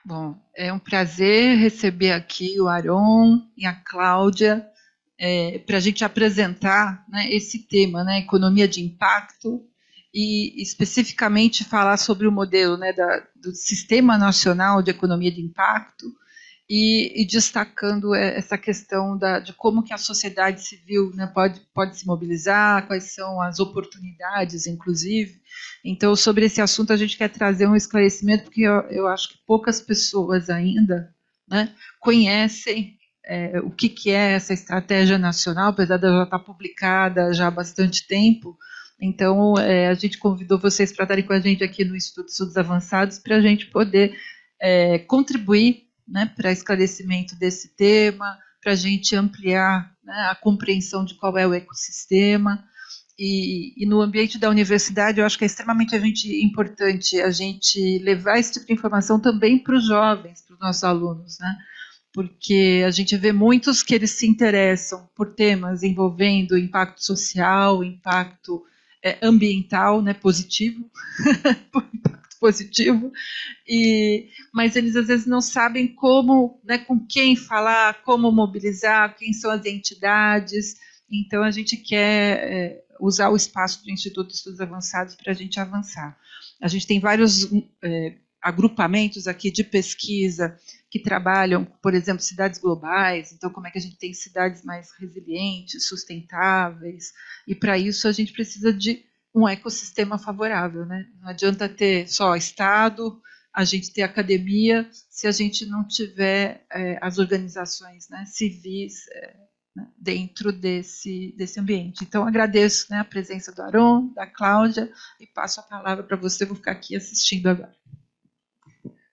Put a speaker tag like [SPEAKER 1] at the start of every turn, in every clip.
[SPEAKER 1] Bom, é um prazer receber aqui o Aron e a Cláudia para a gente apresentar, né, esse tema, né, economia de impacto, e especificamente falar sobre o modelo, né, do Sistema Nacional de Economia de Impacto, e destacando essa questão de como que a sociedade civil, né, pode se mobilizar, quais são as oportunidades, inclusive. Então, sobre esse assunto, a gente quer trazer um esclarecimento, porque eu acho que poucas pessoas ainda, né, conhecem o que é essa estratégia nacional, apesar de ela já estar publicada já há bastante tempo. Então, a gente convidou vocês para estarem com a gente aqui no Instituto de Estudos Avançados para a gente poder contribuir, né, para esclarecimento desse tema, para a gente ampliar, né, a compreensão de qual é o ecossistema. E no ambiente da universidade, eu acho que é extremamente importante a gente levar esse tipo de informação também para os jovens, para os nossos alunos, né? Porque a gente vê muitos que eles se interessam por temas envolvendo impacto social, impacto ambiental, né, positivo, positivo, mas eles às vezes não sabem como, né, com quem falar, como mobilizar, quem são as entidades. Então a gente quer usar o espaço do Instituto de Estudos Avançados para a gente avançar. A gente tem vários agrupamentos aqui de pesquisa que trabalham, por exemplo, cidades globais, então como é que a gente tem cidades mais resilientes, sustentáveis, e para isso a gente precisa de um ecossistema favorável, né? Não adianta ter só Estado, a gente ter academia, se a gente não tiver as organizações, né, civis né, dentro desse ambiente. Então, agradeço, né, a presença do Aron, da Cláudia, e passo a palavra para você, vou ficar aqui assistindo agora.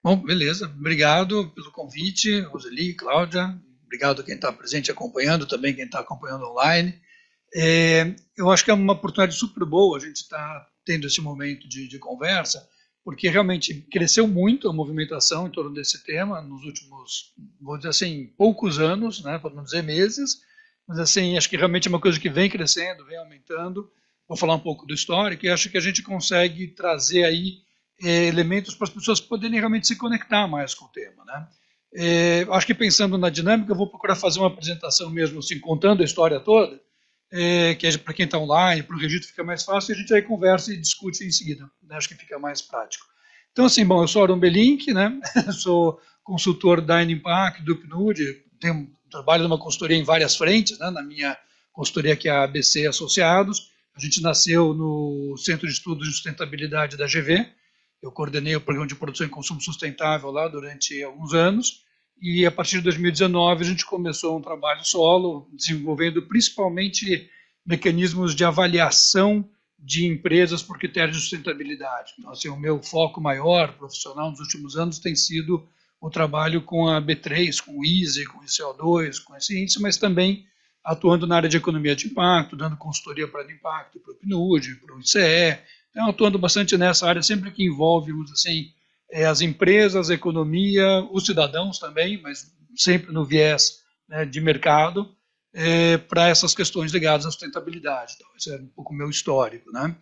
[SPEAKER 2] Bom, beleza. Obrigado pelo convite, Roseli, Cláudia. Obrigado a quem está presente acompanhando, também quem está acompanhando online. Eu acho que é uma oportunidade super boa a gente estar tendo esse momento de conversa, porque realmente cresceu muito a movimentação em torno desse tema nos últimos, vou dizer assim, poucos anos, né, para não dizer meses, mas assim, acho que realmente é uma coisa que vem crescendo, vem aumentando. Vou falar um pouco do histórico e acho que a gente consegue trazer aí elementos para as pessoas poderem realmente se conectar mais com o tema, né? Acho que pensando na dinâmica, eu vou procurar fazer uma apresentação mesmo assim, contando a história toda, que é para quem está online, para o registro fica mais fácil, e a gente aí conversa e discute em seguida, né? Acho que fica mais prático. Então, assim, bom, eu sou Aron Belink, né? Sou consultor da Inimpact, do PNUD, trabalho numa consultoria em várias frentes, né? Na minha consultoria que é a ABC Associados, a gente nasceu no Centro de Estudos de Sustentabilidade da GV, eu coordenei o programa de produção e consumo sustentável lá durante alguns anos, e a partir de 2019 a gente começou um trabalho solo, desenvolvendo principalmente mecanismos de avaliação de empresas por critérios de sustentabilidade. Então, assim, o meu foco maior profissional nos últimos anos tem sido o trabalho com a B3, com o ISE, com o ICO2, com esse índice, mas também atuando na área de economia de impacto, dando consultoria para o impacto, para o PNUD, para o ICE. Então, atuando bastante nessa área, sempre que envolve, assim, as empresas, a economia, os cidadãos também, mas sempre no viés, né, de mercado, para essas questões ligadas à sustentabilidade. Então, esse é um pouco o meu histórico, né?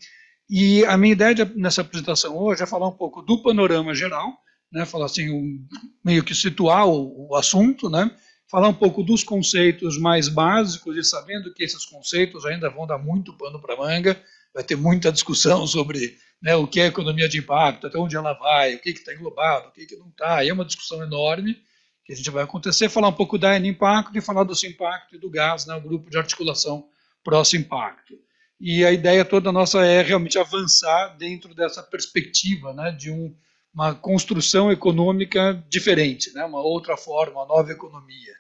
[SPEAKER 2] E a minha ideia nessa apresentação hoje é falar um pouco do panorama geral, né, falar assim, meio que situar o assunto, né, falar um pouco dos conceitos mais básicos e sabendo que esses conceitos ainda vão dar muito pano para manga, vai ter muita discussão sobre, né, o que é economia de impacto, até onde ela vai, o que está englobado, o que não está, e é uma discussão enorme que a gente vai acontecer, falar um pouco da N-Impacto e falar do Simpacto e do GAS, né, o grupo de articulação pró-Simpacto. E a ideia toda nossa é realmente avançar dentro dessa perspectiva, né, de uma construção econômica diferente, né, uma outra forma, uma nova economia.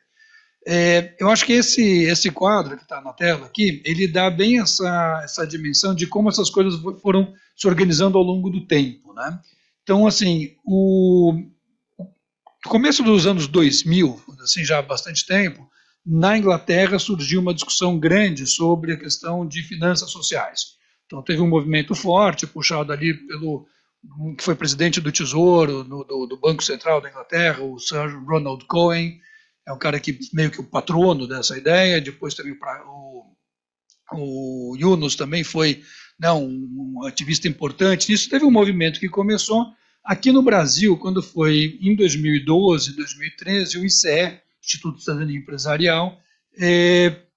[SPEAKER 2] Eu acho que esse quadro que está na tela aqui, ele dá bem essa dimensão de como essas coisas foram se organizando ao longo do tempo, né? Então, assim, no começo dos anos 2000, assim, já há bastante tempo, na Inglaterra surgiu uma discussão grande sobre a questão de finanças sociais. Então, teve um movimento forte, puxado ali pelo que foi presidente do Tesouro, do Banco Central da Inglaterra, o Sir Ronald Cohen, é um cara que meio que o patrono dessa ideia. Depois também o Yunus também foi, né, um ativista importante. Isso teve um movimento que começou Aqui no Brasil, quando foi em 2012, 2013, o ICE, Instituto de Cidadania Empresarial,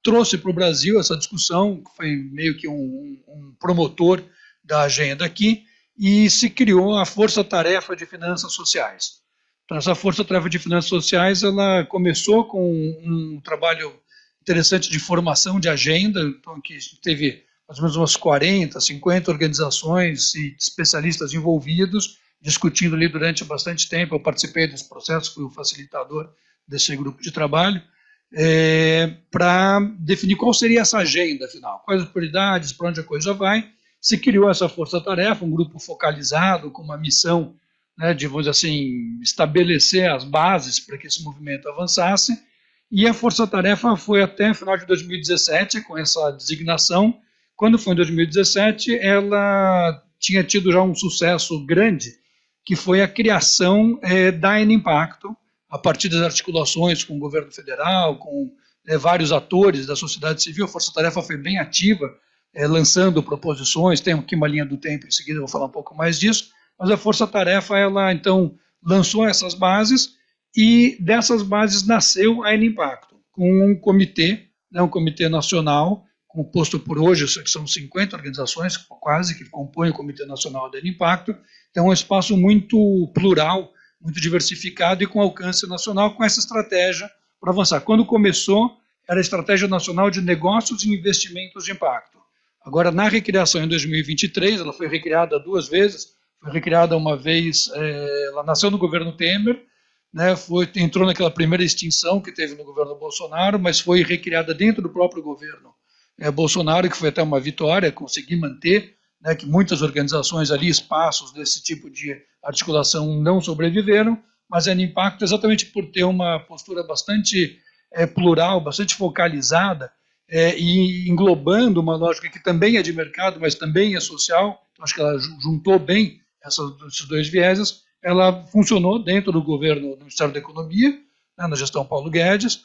[SPEAKER 2] trouxe para o Brasil essa discussão, que foi meio que um promotor da agenda aqui, e se criou a Força Tarefa de Finanças Sociais. Então, essa Força Tarefa de Finanças Sociais, ela começou com um trabalho interessante de formação de agenda, então, que teve mais ou menos umas 40, 50 organizações e especialistas envolvidos, discutindo ali durante bastante tempo. Eu participei desse processo, fui o facilitador desse grupo de trabalho, para definir qual seria essa agenda final, quais as prioridades, para onde a coisa vai. Se criou essa força-tarefa, um grupo focalizado, com uma missão, né, de, vamos dizer assim, estabelecer as bases para que esse movimento avançasse, e a força-tarefa foi até final de 2017, com essa designação. Quando foi em 2017, ela tinha tido já um sucesso grande, que foi a criação da N-Impacto, a partir das articulações com o governo federal, com vários atores da sociedade civil. A Força Tarefa foi bem ativa, lançando proposições. Tem aqui uma linha do tempo, em seguida eu vou falar um pouco mais disso, mas a Força Tarefa, ela então lançou essas bases, e dessas bases nasceu a N-Impacto, com um comitê, né, um comitê nacional, composto por hoje, são 50 organizações quase que compõem o Comitê Nacional da N-Impacto. Então é um espaço muito plural, muito diversificado e com alcance nacional, com essa estratégia para avançar. Quando começou, era a Estratégia Nacional de Negócios e Investimentos de Impacto. Agora, na recriação em 2023, ela foi recriada 2 vezes. Foi recriada uma vez, ela nasceu no governo Temer, né, entrou naquela primeira extinção que teve no governo Bolsonaro, mas foi recriada dentro do próprio governo Bolsonaro, que foi até uma vitória, conseguir manter, né, que muitas organizações ali, espaços desse tipo de articulação não sobreviveram, mas a N-Impacto, exatamente por ter uma postura bastante plural, bastante focalizada, e englobando uma lógica que também é de mercado, mas também é social. Acho que ela juntou bem esses 2 vieses. Ela funcionou dentro do governo, do Ministério da Economia, né, na gestão Paulo Guedes.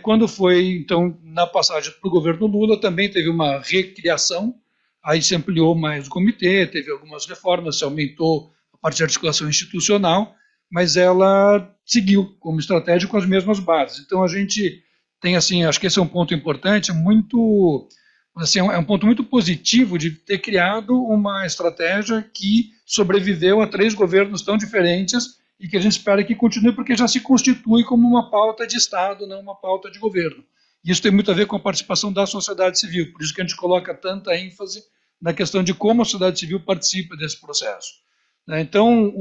[SPEAKER 2] Quando foi, então, na passagem para o governo Lula, também teve uma recriação, aí se ampliou mais o comitê, teve algumas reformas, se aumentou a parte de articulação institucional, mas ela seguiu como estratégia com as mesmas bases. Então a gente tem, assim, acho que esse é um ponto importante, muito, assim, é um ponto muito positivo de ter criado uma estratégia que sobreviveu a 3 governos tão diferentes, e que a gente espera que continue, porque já se constitui como uma pauta de Estado, não uma pauta de governo. E isso tem muito a ver com a participação da sociedade civil, por isso que a gente coloca tanta ênfase na questão de como a sociedade civil participa desse processo. Então,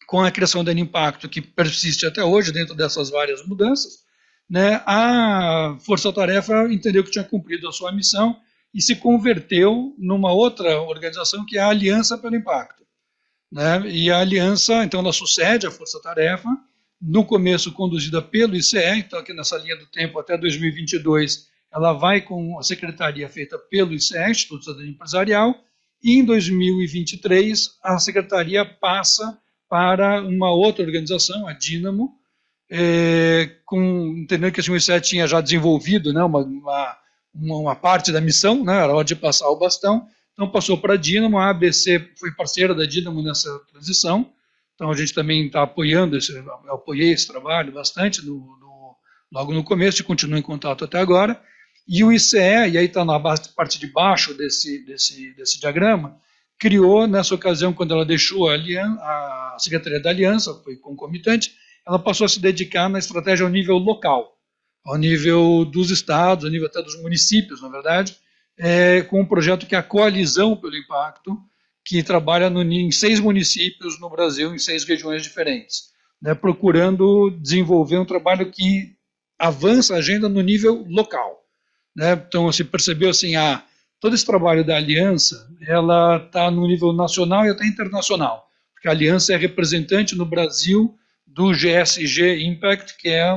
[SPEAKER 2] com a criação da N-Impacto, que persiste até hoje, dentro dessas várias mudanças, né, a Força Tarefa entendeu que tinha cumprido a sua missão e se converteu numa outra organização, que é a Aliança pelo Impacto. Né? E a aliança, então, ela sucede à Força Tarefa, no começo conduzida pelo ICE, então aqui nessa linha do tempo até 2022, ela vai com a secretaria feita pelo ICE, Instituto de Cidadania Empresarial, e em 2023 a secretaria passa para uma outra organização, a Dínamo, entendendo que assim, o ICE tinha já desenvolvido, né, uma parte da missão, né, era hora de passar o bastão. Então passou para a Dínamo, a ABC foi parceira da Dínamo nessa transição, então a gente também está apoiando, eu apoiei esse trabalho bastante logo no começo e continuo em contato até agora. E o ICE, e aí está na parte de baixo desse diagrama, criou nessa ocasião, quando ela deixou a Secretaria da Aliança, foi concomitante, ela passou a se dedicar na estratégia ao nível local, ao nível dos estados, ao nível até dos municípios, na verdade, com um projeto que é a Coalizão pelo Impacto, que trabalha em 6 municípios no Brasil, em 6 regiões diferentes, né, procurando desenvolver um trabalho que avança a agenda no nível local. Né? Então, se percebeu assim, todo esse trabalho da Aliança, ela está no nível nacional e até internacional, porque a Aliança é representante no Brasil do GSG Impact, que é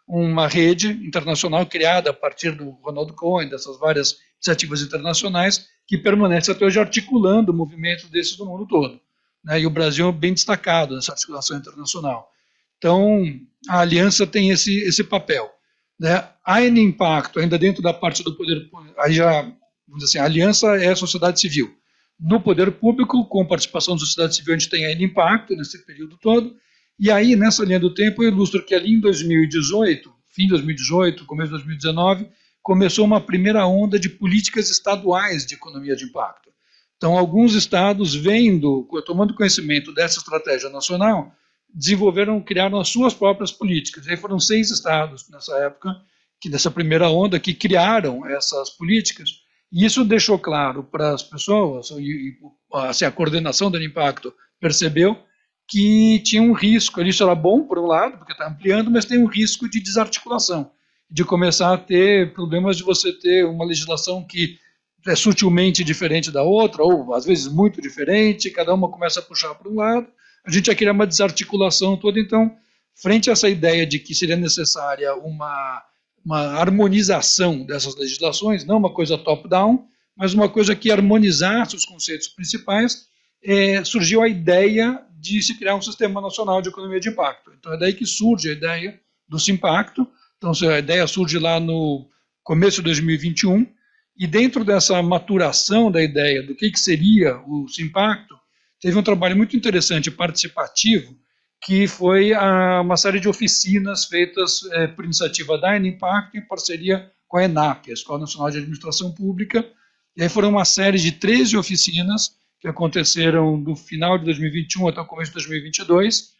[SPEAKER 2] uma rede internacional criada a partir do Ronald Cohen, dessas várias iniciativas internacionais, que permanece até hoje articulando o movimento desses do mundo todo. Né? E o Brasil é bem destacado nessa articulação internacional. Então, a aliança tem esse papel. Né? A N-Impacto, ainda dentro da parte do poder, aí já, vamos dizer assim, a aliança é a sociedade civil. no poder público, com participação da sociedade civil, a gente tem ainda impacto nesse período todo. E aí, nessa linha do tempo, eu ilustro que ali em 2018, fim de 2018, começo de 2019, começou uma primeira onda de políticas estaduais de economia de impacto. Então, alguns estados, tomando conhecimento dessa estratégia nacional, criaram as suas próprias políticas. E aí foram 6 estados nessa época, dessa primeira onda, que criaram essas políticas. E isso deixou claro para as pessoas, e assim, a coordenação do impacto percebeu que tinha um risco. Isso era bom, por um lado, porque está ampliando, mas tem um risco de desarticulação, de começar a ter problemas de você ter uma legislação que é sutilmente diferente da outra, ou às vezes muito diferente, cada uma começa a puxar para um lado, a gente ia criar uma desarticulação toda. Então, frente a essa ideia de que seria necessária uma harmonização dessas legislações, não uma coisa top-down, mas uma coisa que harmonizasse os conceitos principais, surgiu a ideia de se criar um Sistema Nacional de Economia de Impacto. Então é daí que surge a ideia do Simpacto. Então a ideia surge lá no começo de 2021, e dentro dessa maturação da ideia do que seria o Simpacto, teve um trabalho muito interessante, participativo, que foi uma série de oficinas feitas por iniciativa da Impacto em parceria com a ENAP, a Escola Nacional de Administração Pública. E aí foram uma série de 13 oficinas que aconteceram do final de 2021 até o começo de 2022,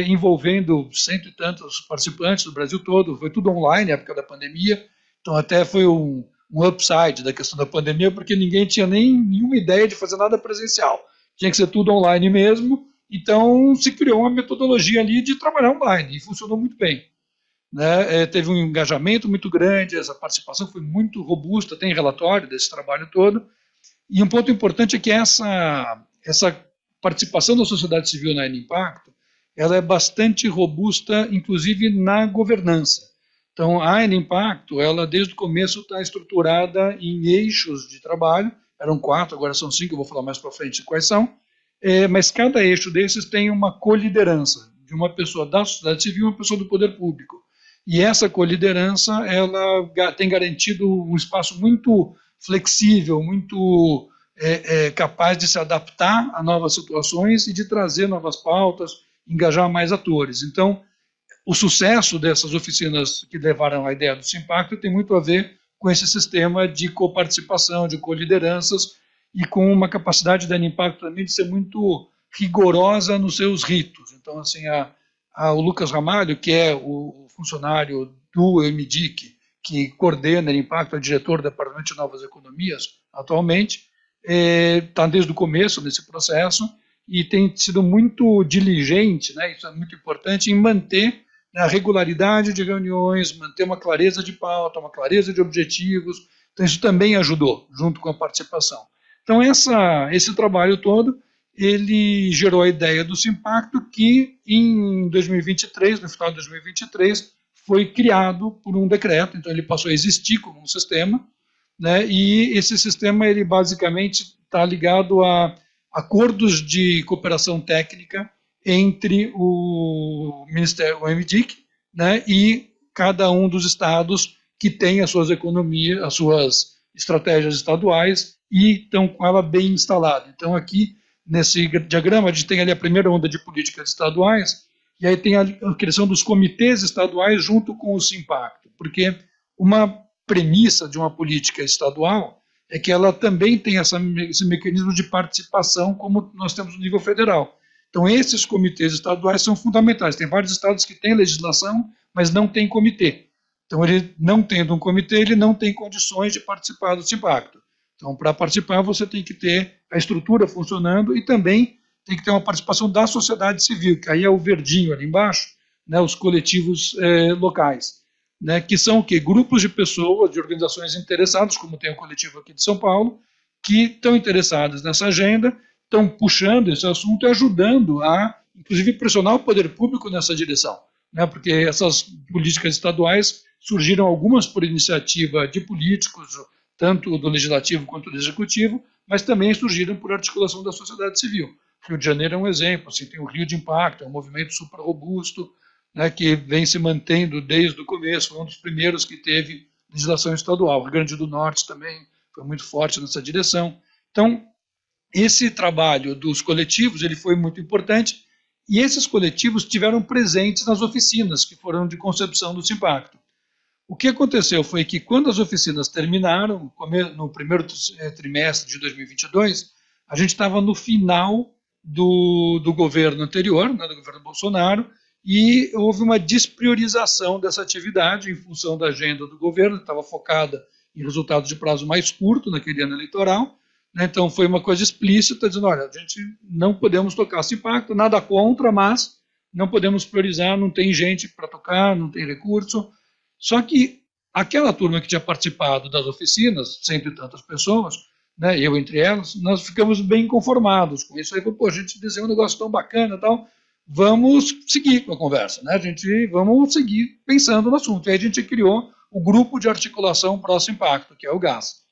[SPEAKER 2] envolvendo 100 e tantos participantes do Brasil todo. Foi tudo online na época da pandemia, então até foi um upside da questão da pandemia, porque ninguém tinha nenhuma ideia de fazer nada presencial. Tinha que ser tudo online mesmo, então se criou uma metodologia ali de trabalhar online, e funcionou muito bem. Né? Teve um engajamento muito grande, essa participação foi muito robusta, tem relatório desse trabalho todo. E um ponto importante é que essa participação da sociedade civil na Impacto, ela é bastante robusta, inclusive na governança. Então, a Impacto, ela desde o começo está estruturada em eixos de trabalho, eram 4, agora são 5, eu vou falar mais para frente quais são, mas cada eixo desses tem uma coliderança de uma pessoa da sociedade civil e uma pessoa do poder público. E essa coliderança, ela tem garantido um espaço muito flexível, muito capaz de se adaptar a novas situações e de trazer novas pautas, engajar mais atores. Então, o sucesso dessas oficinas que levaram à ideia do Simpacto tem muito a ver com esse sistema de coparticipação, de colideranças, e com uma capacidade da Impacto também de ser muito rigorosa nos seus ritos. Então, assim, o Lucas Ramalho, que é o funcionário do EMDIC, que coordena o Impacto, é diretor do Departamento de Novas Economias atualmente, está desde o começo desse processo e tem sido muito diligente, né, isso é muito importante, em manter a regularidade de reuniões, manter uma clareza de pauta, uma clareza de objetivos. Então isso também ajudou, junto com a participação. Então esse trabalho todo, ele gerou a ideia do Simpacto, que em 2023, no final de 2023, foi criado por um decreto. Então ele passou a existir como um sistema, né, e esse sistema ele basicamente está ligado a acordos de cooperação técnica entre o Ministério, o MDIC, né, e cada um dos estados que tem as suas economias, as suas estratégias estaduais e estão com ela bem instalada. Então aqui nesse diagrama a gente tem ali a primeira onda de políticas estaduais, e aí tem a criação dos comitês estaduais junto com o Simpacto, porque uma premissa de uma política estadual é que ela também tem esse mecanismo de participação, como nós temos no nível federal. Então, esses comitês estaduais são fundamentais. Tem vários estados que têm legislação, mas não têm comitê. Então, ele não tendo um comitê, ele não tem condições de participar do Simpacto. Então, para participar, você tem que ter a estrutura funcionando e também tem que ter uma participação da sociedade civil, que aí é o verdinho ali embaixo, né, os coletivos locais. Né, que são o quê? Grupos de pessoas, de organizações interessadas, como tem o coletivo aqui de São Paulo, que estão interessadas nessa agenda, estão puxando esse assunto e ajudando a, inclusive, pressionar o poder público nessa direção. Né, porque essas políticas estaduais surgiram algumas por iniciativa de políticos, tanto do legislativo quanto do executivo, mas também surgiram por articulação da sociedade civil. Rio de Janeiro é um exemplo, assim, tem o Rio de Impacto, é um movimento super robusto, né, que vem se mantendo desde o começo, foi um dos primeiros que teve legislação estadual. O Rio Grande do Norte também foi muito forte nessa direção. Então, esse trabalho dos coletivos ele foi muito importante, e esses coletivos tiveram presentes nas oficinas que foram de concepção do Simpacto. O que aconteceu foi que, quando as oficinas terminaram, no primeiro trimestre de 2022, a gente estava no final do governo anterior, né, do governo Bolsonaro, e houve uma despriorização dessa atividade em função da agenda do governo, que estava focada em resultados de prazo mais curto naquele ano eleitoral. Né, então, foi uma coisa explícita, dizendo, olha, a gente não podemos tocar esse impacto, nada contra, mas não podemos priorizar, não tem gente para tocar, não tem recurso. Só que aquela turma que tinha participado das oficinas, cento e tantas pessoas, né, eu entre elas, nós ficamos bem conformados com isso. Aí, pô, a gente desenhou um negócio tão bacana e tal, vamos seguir com a conversa, né? Vamos seguir pensando no assunto. E aí a gente criou o grupo de articulação Próximo Impacto, que é o GAS.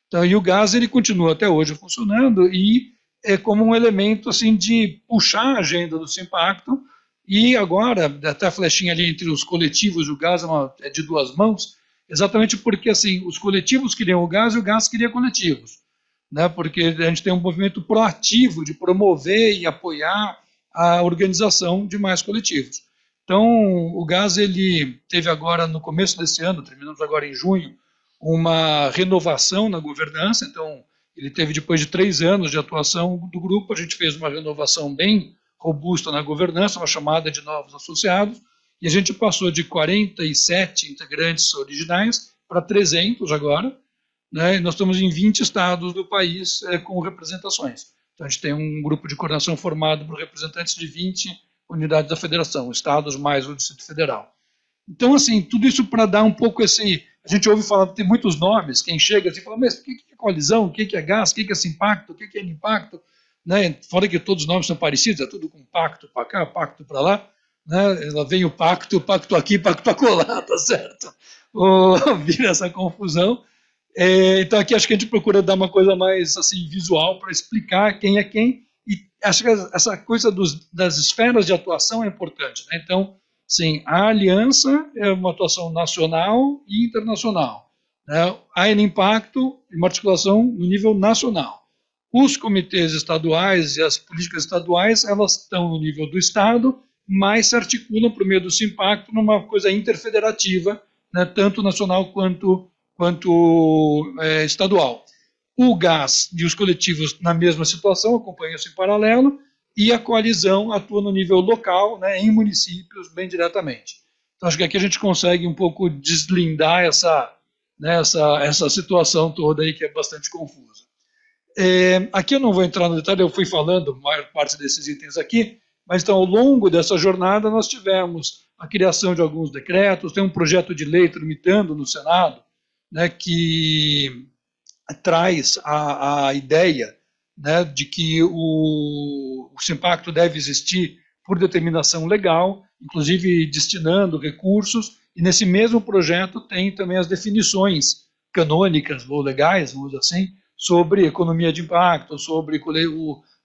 [SPEAKER 2] Então, e o GAS ele continua até hoje funcionando e é como um elemento assim de puxar a agenda do Simpacto. E agora, até a flechinha ali entre os coletivos e o GAS é de duas mãos, exatamente porque assim, os coletivos queriam o GAS e o GAS queria coletivos. Né, porque a gente tem um movimento proativo de promover e apoiar a organização de mais coletivos. Então, o GAS ele teve agora, no começo desse ano, terminamos agora em junho, uma renovação na governança. Então, ele teve, depois de 3 anos de atuação do grupo, a gente fez uma renovação bem robusta na governança, uma chamada de novos associados, e a gente passou de 47 integrantes originais para 300 agora, né, e nós estamos em 20 estados do país com representações. Então, a gente tem um grupo de coordenação formado por representantes de 20 unidades da federação, estados mais o Distrito Federal. Então, assim, tudo isso para dar um pouco esse... A gente ouve falar, tem muitos nomes, quem chega assim fala, mas o que é coalizão, o que é GAS, o que é Simpacto, o que é impacto, né? Fora que todos os nomes são parecidos, é tudo com pacto para cá, pacto para lá, né? Ela vem o pacto aqui, pacto acolá, tá certo? Vira essa confusão. Então aqui acho que a gente procura dar uma coisa mais assim visual para explicar quem é quem, e acho que essa coisa das esferas de atuação é importante, né? Então, sim, a aliança é uma atuação nacional e internacional, né? A Impacto é uma articulação no nível nacional. Os comitês estaduais e as políticas estaduais, elas estão no nível do Estado, mas se articulam por meio do Simpacto numa coisa interfederativa, né, tanto nacional quanto estadual. O GAS e os coletivos na mesma situação, acompanham-se em paralelo, e a coalizão atua no nível local, né, em municípios, bem diretamente. Então, acho que aqui a gente consegue um pouco deslindar essa situação toda aí, que é bastante confusa. Aqui eu não vou entrar no detalhe, eu fui falando a maior parte desses itens aqui, mas então, ao longo dessa jornada, nós tivemos a criação de alguns decretos, tem um projeto de lei tramitando no Senado, né, que traz a ideia, né, de que o Simpacto deve existir por determinação legal, inclusive destinando recursos, e nesse mesmo projeto tem também as definições canônicas ou legais, vamos dizer assim, sobre economia de impacto, sobre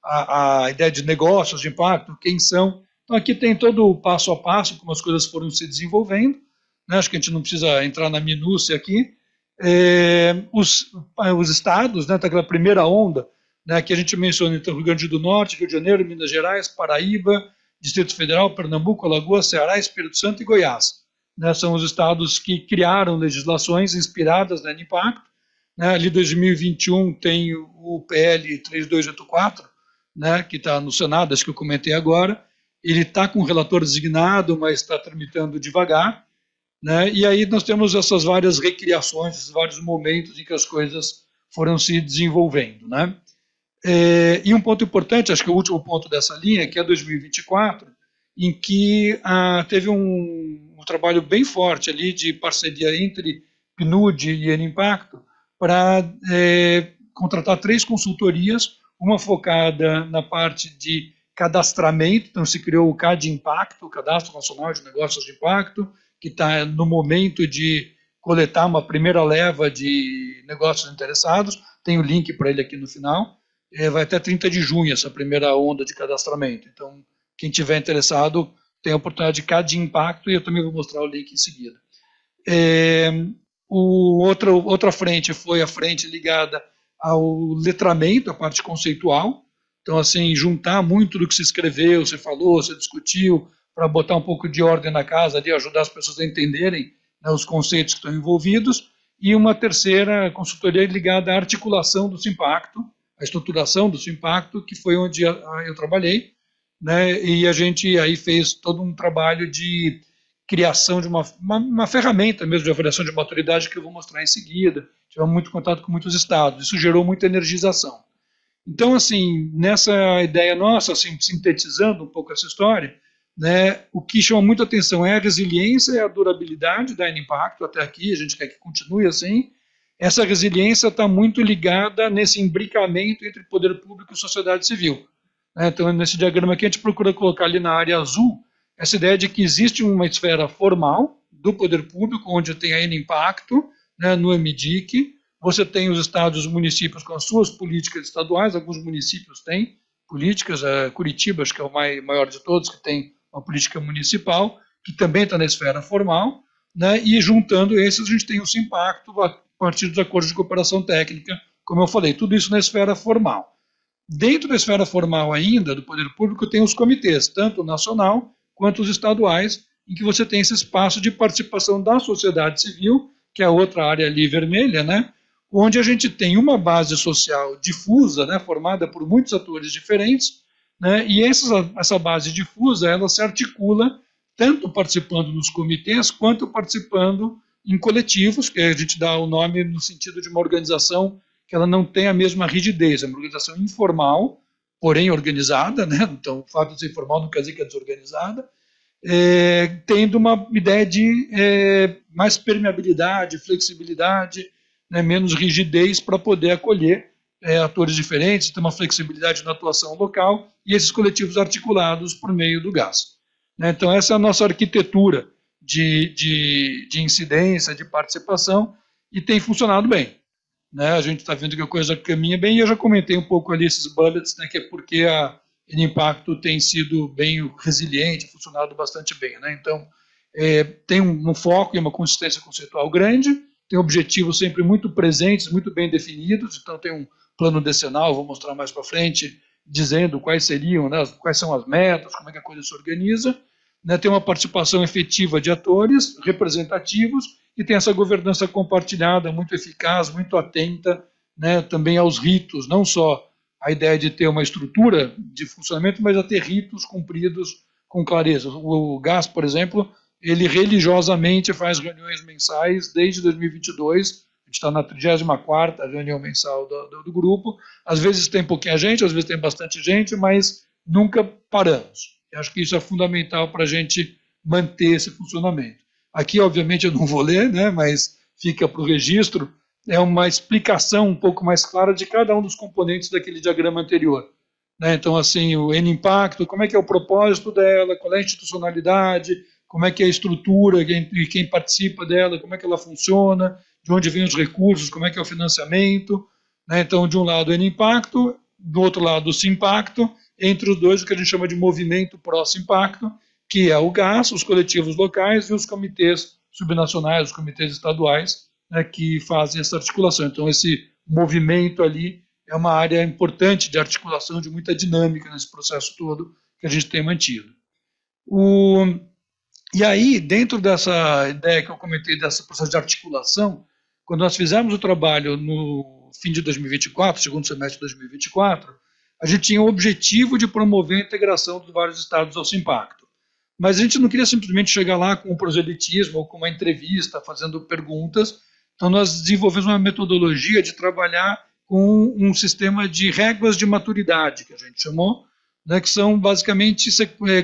[SPEAKER 2] a ideia de negócios de impacto, quem são. Então aqui tem todo o passo a passo, como as coisas foram se desenvolvendo, né, acho que a gente não precisa entrar na minúcia aqui. Os estados, né, tá aquela primeira onda, né, que a gente menciona, então, Rio Grande do Norte, Rio de Janeiro, Minas Gerais, Paraíba, Distrito Federal, Pernambuco, Alagoas, Ceará, Espírito Santo e Goiás. Né, são os estados que criaram legislações inspiradas na Impacto. Né, ali 2021 tem o PL 3284, né, que está no Senado, acho que eu comentei agora. Ele está com o relator designado, mas está tramitando devagar. Né? E aí nós temos essas várias recriações, esses vários momentos em que as coisas foram se desenvolvendo. Né? E um ponto importante, acho que o último ponto dessa linha, que é 2024, em que teve um trabalho bem forte ali de parceria entre PNUD e Impacto para contratar 3 consultorias, uma focada na parte de cadastramento, então se criou o CAD Impacto, o Cadastro Nacional de Negócios de Impacto, que está no momento de coletar uma primeira leva de negócios interessados, tem o link para ele aqui no final, vai até 30 de junho essa primeira onda de cadastramento, então quem tiver interessado tem a oportunidade de CAD Impacto, e eu também vou mostrar o link em seguida. Outra frente foi a frente ligada ao letramento, a parte conceitual. Então, assim, juntar muito do que se escreveu, se falou, se discutiu, para botar um pouco de ordem na casa, de ajudar as pessoas a entenderem, né, os conceitos que estão envolvidos. E uma terceira consultoria ligada à articulação do Simpacto, a estruturação do Simpacto, que foi onde eu trabalhei, né, e a gente aí fez todo um trabalho de criação de uma ferramenta mesmo de avaliação de maturidade que eu vou mostrar em seguida. Tivemos muito contato com muitos estados, isso gerou muita energização. Então, assim, nessa ideia nossa, assim, sintetizando um pouco essa história, né, o que chama muita atenção é a resiliência e a durabilidade da N-Impacto até aqui, a gente quer que continue assim. Essa resiliência está muito ligada nesse imbricamento entre poder público e sociedade civil. Então, nesse diagrama aqui, a gente procura colocar ali na área azul essa ideia de que existe uma esfera formal do poder público, onde tem a N-Impacto, né, no MDIC. Você tem os estados e os municípios com as suas políticas estaduais, alguns municípios têm políticas, Curitiba, acho que é o maior de todos, que tem uma política municipal, que também está na esfera formal, né, e juntando esses, a gente tem o Simpacto a partir dos acordos de cooperação técnica, como eu falei, tudo isso na esfera formal. Dentro da esfera formal ainda, do poder público, tem os comitês, tanto o nacional quanto os estaduais, em que você tem esse espaço de participação da sociedade civil, que é a outra área ali vermelha, né, onde a gente tem uma base social difusa, né, formada por muitos atores diferentes, né, e essa base difusa, ela se articula tanto participando nos comitês, quanto participando em coletivos, que a gente dá o nome no sentido de uma organização que ela não tem a mesma rigidez, é uma organização informal, porém organizada, né? Então o fato de ser informal não quer dizer que é desorganizada, tendo uma ideia de mais permeabilidade, flexibilidade, né, menos rigidez para poder acolher atores diferentes, ter uma flexibilidade na atuação local e esses coletivos articulados por meio do GAS. Né? Então essa é a nossa arquitetura de incidência, de participação, e tem funcionado bem. Né? A gente está vendo que a coisa caminha bem, e eu já comentei um pouco ali esses bullets, né, que é porque a N-Impacto tem sido bem resiliente, funcionado bastante bem. Né? Então, tem um foco e uma consistência conceitual grande, tem objetivos sempre muito presentes, muito bem definidos, então tem um plano decenal, vou mostrar mais para frente, dizendo quais seriam, né, quais são as metas, como é que a coisa se organiza, né, tem uma participação efetiva de atores representativos e tem essa governança compartilhada, muito eficaz, muito atenta, né, também aos ritos, não só a ideia de ter uma estrutura de funcionamento, mas a ter ritos cumpridos com clareza. O GAS, por exemplo, ele religiosamente faz reuniões mensais desde 2022, a gente está na 34ª reunião mensal do grupo, às vezes tem pouquinha gente, às vezes tem bastante gente, mas nunca paramos. Eu acho que isso é fundamental para a gente manter esse funcionamento. Aqui, obviamente, eu não vou ler, né, mas fica para o registro, é uma explicação um pouco mais clara de cada um dos componentes daquele diagrama anterior. Né? Então, assim, o N-Impacto, como é que é o propósito dela, qual é a institucionalidade, como é que é a estrutura e quem participa dela, como é que ela funciona, de onde vêm os recursos, como é que é o financiamento. Né? Então, de um lado o N-Impacto, do outro lado o Simpacto, entre os dois o que a gente chama de movimento pró-Simpacto, que é o GAS, os coletivos locais e os comitês subnacionais, os comitês estaduais, né, que fazem essa articulação. Então, esse movimento ali é uma área importante de articulação, de muita dinâmica nesse processo todo que a gente tem mantido. E aí, dentro dessa ideia que eu comentei, desse processo de articulação, quando nós fizemos o trabalho no fim de 2024, segundo semestre de 2024, a gente tinha o objetivo de promover a integração dos vários estados ao Simpacto. Mas a gente não queria simplesmente chegar lá com um proselitismo ou com uma entrevista, fazendo perguntas. Então, nós desenvolvemos uma metodologia de trabalhar com um sistema de regras de maturidade, que a gente chamou, né, que são basicamente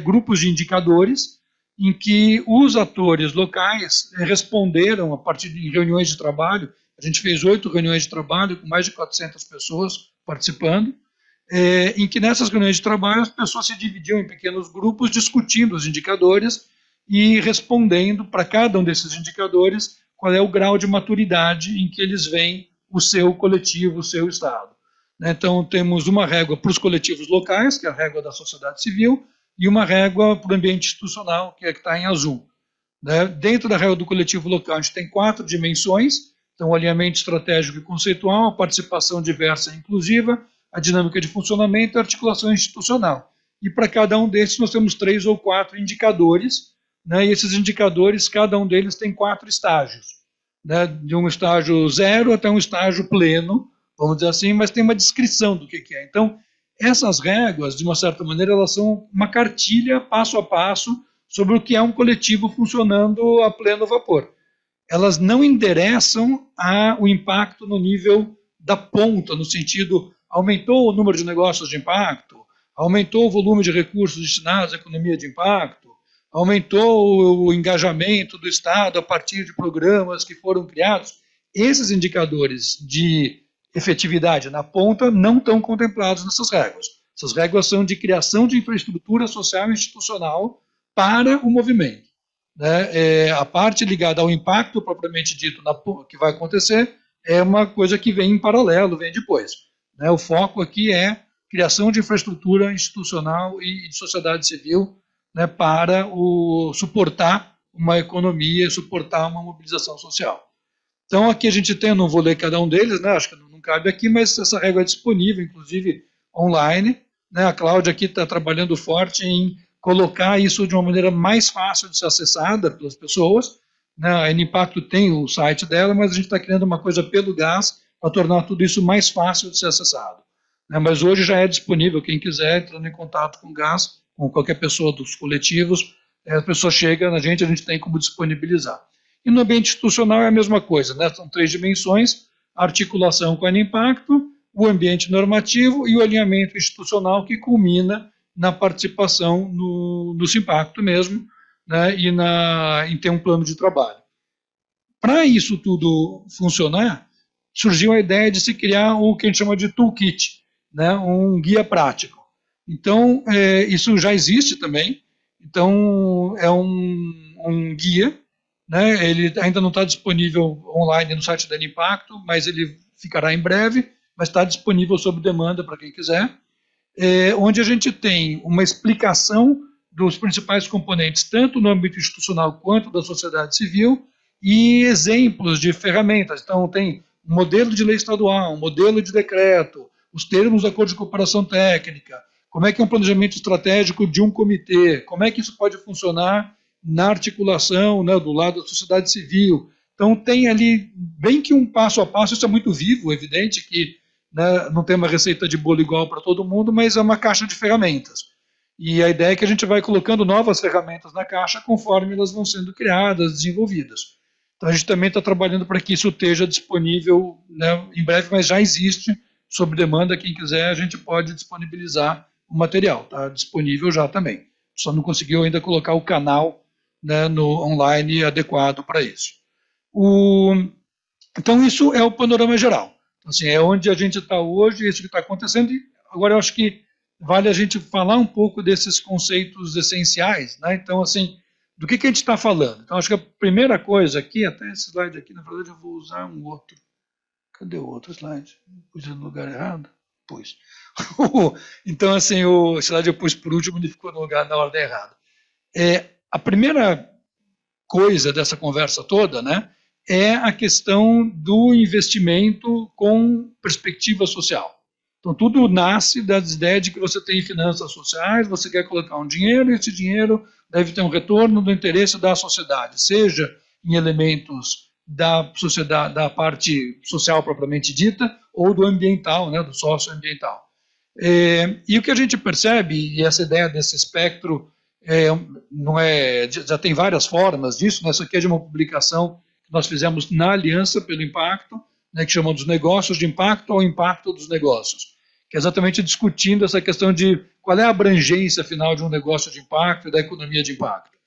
[SPEAKER 2] grupos de indicadores em que os atores locais responderam a partir de reuniões de trabalho. A gente fez 8 reuniões de trabalho com mais de 400 pessoas participando, em que nessas reuniões de trabalho as pessoas se dividiam em pequenos grupos discutindo os indicadores e respondendo para cada um desses indicadores qual é o grau de maturidade em que eles veem o seu coletivo, o seu Estado. Então, temos uma régua para os coletivos locais, que é a régua da sociedade civil, e uma régua para o ambiente institucional, que é que está em azul. Dentro da régua do coletivo local, a gente tem 4 dimensões, Então, o alinhamento estratégico e conceitual, a participação diversa e inclusiva, a dinâmica de funcionamento e a articulação institucional. E para cada um desses nós temos 3 ou 4 indicadores, né, e esses indicadores, cada um deles tem 4 estágios, né, de um estágio 0 até um estágio pleno, vamos dizer assim, mas tem uma descrição do que é. Então, essas réguas, de uma certa maneira, elas são uma cartilha, passo a passo, sobre o que é um coletivo funcionando a pleno vapor. Elas não endereçam o impacto no nível da ponta, no sentido, aumentou o número de negócios de impacto, aumentou o volume de recursos destinados à economia de impacto, aumentou o engajamento do Estado a partir de programas que foram criados. Esses indicadores de efetividade na ponta não estão contemplados nessas réguas. Essas réguas são de criação de infraestrutura social e institucional para o movimento. Né? A parte ligada ao impacto propriamente dito que vai acontecer é uma coisa que vem em paralelo, vem depois. Né? O foco aqui é criação de infraestrutura institucional e de sociedade civil, né, para suportar uma economia, suportar uma mobilização social. Então, aqui a gente tem, eu não vou ler cada um deles, né, acho que não cabe aqui, mas essa regra é disponível, inclusive online. Né, a Cláudia aqui está trabalhando forte em colocar isso de uma maneira mais fácil de ser acessada pelas pessoas. Né, a N-Impacto tem o site dela, mas a gente está criando uma coisa pelo GÁS para tornar tudo isso mais fácil de ser acessado. Né, mas hoje já é disponível, quem quiser, entrando em contato com o GÁS, com qualquer pessoa dos coletivos, a pessoa chega na gente, a gente tem como disponibilizar. E no ambiente institucional é a mesma coisa, né? São 3 dimensões: a articulação com o impacto, o ambiente normativo e o alinhamento institucional, que culmina na participação no impacto mesmo, né? E em ter um plano de trabalho. Para isso tudo funcionar, surgiu a ideia de se criar o que a gente chama de toolkit, né? Um guia prático. Então, isso já existe também. Então, é um guia, né? Ele ainda não está disponível online no site da Impacto, mas ele ficará em breve, mas está disponível sob demanda para quem quiser, onde a gente tem uma explicação dos principais componentes, tanto no âmbito institucional quanto da sociedade civil, e exemplos de ferramentas. Então, tem um modelo de lei estadual, um modelo de decreto, os termos do acordo de cooperação técnica, como é que é um planejamento estratégico de um comitê, como é que isso pode funcionar na articulação, né, do lado da sociedade civil. Então tem ali, bem que um passo a passo, isso é muito vivo, evidente que, né, não tem uma receita de bolo igual para todo mundo, mas é uma caixa de ferramentas. E a ideia é que a gente vai colocando novas ferramentas na caixa conforme elas vão sendo criadas, desenvolvidas. Então a gente também está trabalhando para que isso esteja disponível, né, em breve, mas já existe, sob demanda, quem quiser, a gente pode disponibilizar o material, está disponível já também. Só não conseguiu ainda colocar o canal, né, no online adequado para isso. Então, isso é o panorama geral. Então, assim, é onde a gente está hoje, isso que está acontecendo. E agora, eu acho que vale a gente falar um pouco desses conceitos essenciais. Né? Então, assim, do que a gente está falando? Então, acho que a primeira coisa aqui, até esse slide aqui, na verdade, eu vou usar um outro. Cadê o outro slide? Pus no lugar errado? Pus. Então, assim, o slide eu pus por último, ele ficou no lugar, na ordem errada. A primeira coisa dessa conversa toda, né, é a questão do investimento com perspectiva social. Então, tudo nasce da ideia de que você tem finanças sociais, você quer colocar um dinheiro, e esse dinheiro deve ter um retorno do interesse da sociedade, seja em elementos da sociedade, da parte social propriamente dita, ou do ambiental, né, do socioambiental. E o que a gente percebe, e essa ideia desse espectro, já tem várias formas disso, né? Essa aqui é de uma publicação que nós fizemos na Aliança pelo Impacto, né, que chama dos negócios de impacto ao impacto dos negócios, que é exatamente discutindo essa questão de qual é a abrangência final de um negócio de impacto e da economia de impacto.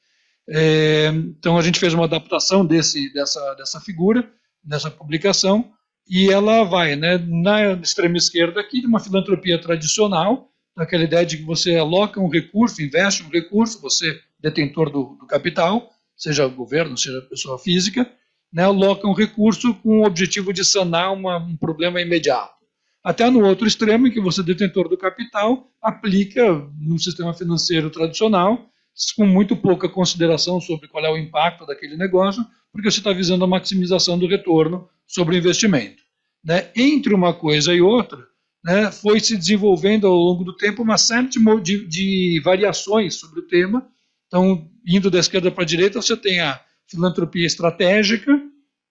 [SPEAKER 2] Então a gente fez uma adaptação dessa figura, dessa publicação, e ela vai, né, na extrema esquerda aqui, de uma filantropia tradicional, aquela ideia de que você aloca um recurso, investe um recurso, você, detentor do capital, seja o governo, seja a pessoa física, né, aloca um recurso com o objetivo de sanar um problema imediato. Até no outro extremo, em que você, detentor do capital, aplica no sistema financeiro tradicional, com muito pouca consideração sobre qual é o impacto daquele negócio, porque você está visando a maximização do retorno sobre o investimento. Né? Entre uma coisa e outra, né, foi se desenvolvendo ao longo do tempo uma série de variações sobre o tema. Então, indo da esquerda para a direita, você tem a filantropia estratégica,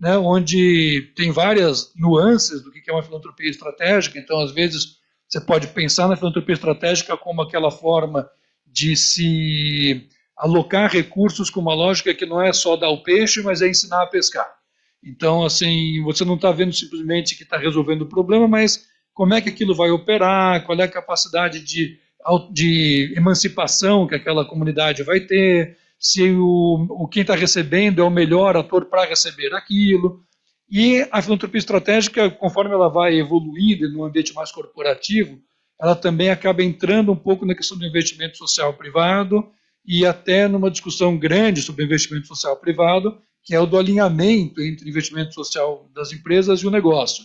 [SPEAKER 2] né, onde tem várias nuances do que é uma filantropia estratégica. Então, às vezes, você pode pensar na filantropia estratégica como aquela forma de se alocar recursos com uma lógica que não é só dar o peixe, mas é ensinar a pescar. Então, assim, você não está vendo simplesmente que está resolvendo o problema, mas como é que aquilo vai operar, qual é a capacidade de emancipação que aquela comunidade vai ter, se quem está recebendo é o melhor ator para receber aquilo. E a filantropia estratégica, conforme ela vai evoluindo num ambiente mais corporativo, ela também acaba entrando um pouco na questão do investimento social privado e até numa discussão grande sobre investimento social privado, que é o do alinhamento entre o investimento social das empresas e o negócio.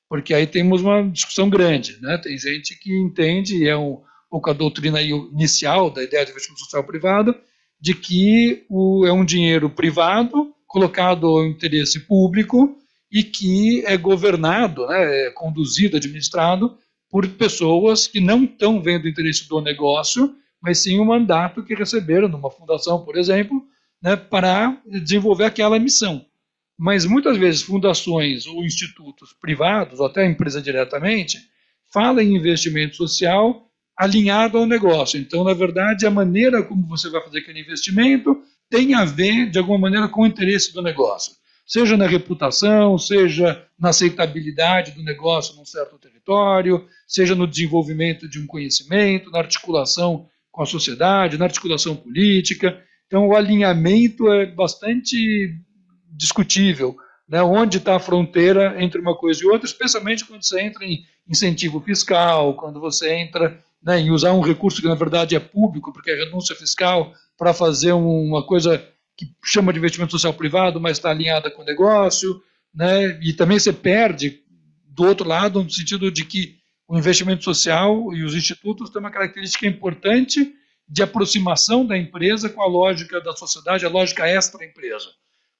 [SPEAKER 2] Porque aí temos uma discussão grande, né? Tem gente que entende, e é um pouco a doutrina inicial da ideia de investimento social privado, de que é um dinheiro privado colocado ao interesse público e que é governado, né, é conduzido, administrado por pessoas que não estão vendo o interesse do negócio, mas sim o mandato que receberam numa fundação, por exemplo, né, para desenvolver aquela missão. Mas muitas vezes fundações ou institutos privados, ou até a empresa diretamente, falam em investimento social alinhado ao negócio. Então, na verdade, a maneira como você vai fazer aquele investimento tem a ver, de alguma maneira, com o interesse do negócio. Seja na reputação, seja na aceitabilidade do negócio num certo território, seja no desenvolvimento de um conhecimento, na articulação com a sociedade, na articulação política. Então, o alinhamento é bastante discutível, né? Onde está a fronteira entre uma coisa e outra, especialmente quando você entra em incentivo fiscal, quando você entra, né, em usar um recurso que na verdade é público, porque é renúncia fiscal, para fazer uma coisa que chama de investimento social privado, mas está alinhada com o negócio, né? E também você perde do outro lado, no sentido de que o investimento social e os institutos têm uma característica importante de aproximação da empresa com a lógica da sociedade, a lógica extra-empresa.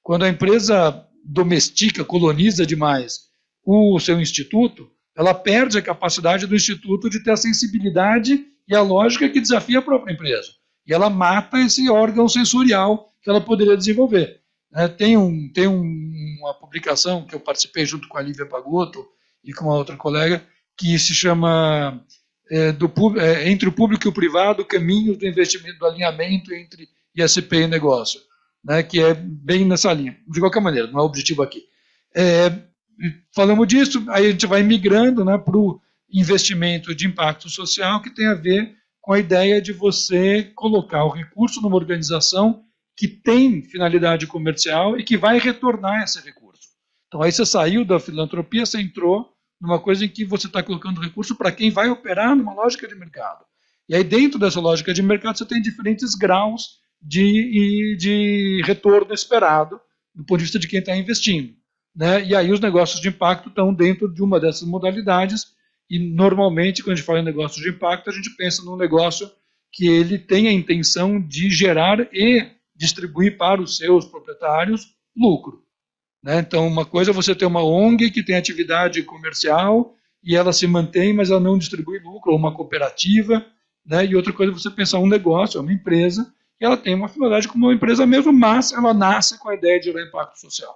[SPEAKER 2] Quando a empresa domestica, coloniza demais o seu instituto, ela perde a capacidade do instituto de ter a sensibilidade e a lógica que desafia a própria empresa. E ela mata esse órgão sensorial que ela poderia desenvolver. Tem uma publicação que eu participei junto com a Lívia Pagotto e com uma outra colega, que se chama Entre o Público e o Privado, Caminhos do Investimento, do Alinhamento entre ISP e Negócio. Né, que é bem nessa linha. De qualquer maneira, não é o objetivo aqui. Falamos disso, aí a gente vai migrando, né, para o investimento de impacto social, que tem a ver com a ideia de você colocar o recurso numa organização que tem finalidade comercial e que vai retornar esse recurso. Então, aí você saiu da filantropia, você entrou numa coisa em que você está colocando recurso para quem vai operar numa lógica de mercado. E aí, dentro dessa lógica de mercado, você tem diferentes graus de retorno esperado do ponto de vista de quem está investindo. Né? E aí os negócios de impacto estão dentro de uma dessas modalidades e normalmente quando a gente fala em negócios de impacto a gente pensa num negócio que ele tem a intenção de gerar e distribuir para os seus proprietários lucro. Né? Então uma coisa é você ter uma ONG que tem atividade comercial e ela se mantém, mas ela não distribui lucro, ou uma cooperativa, né? E outra coisa é você pensar um negócio, uma empresa, e ela tem uma finalidade como uma empresa mesmo, mas ela nasce com a ideia de gerar impacto social.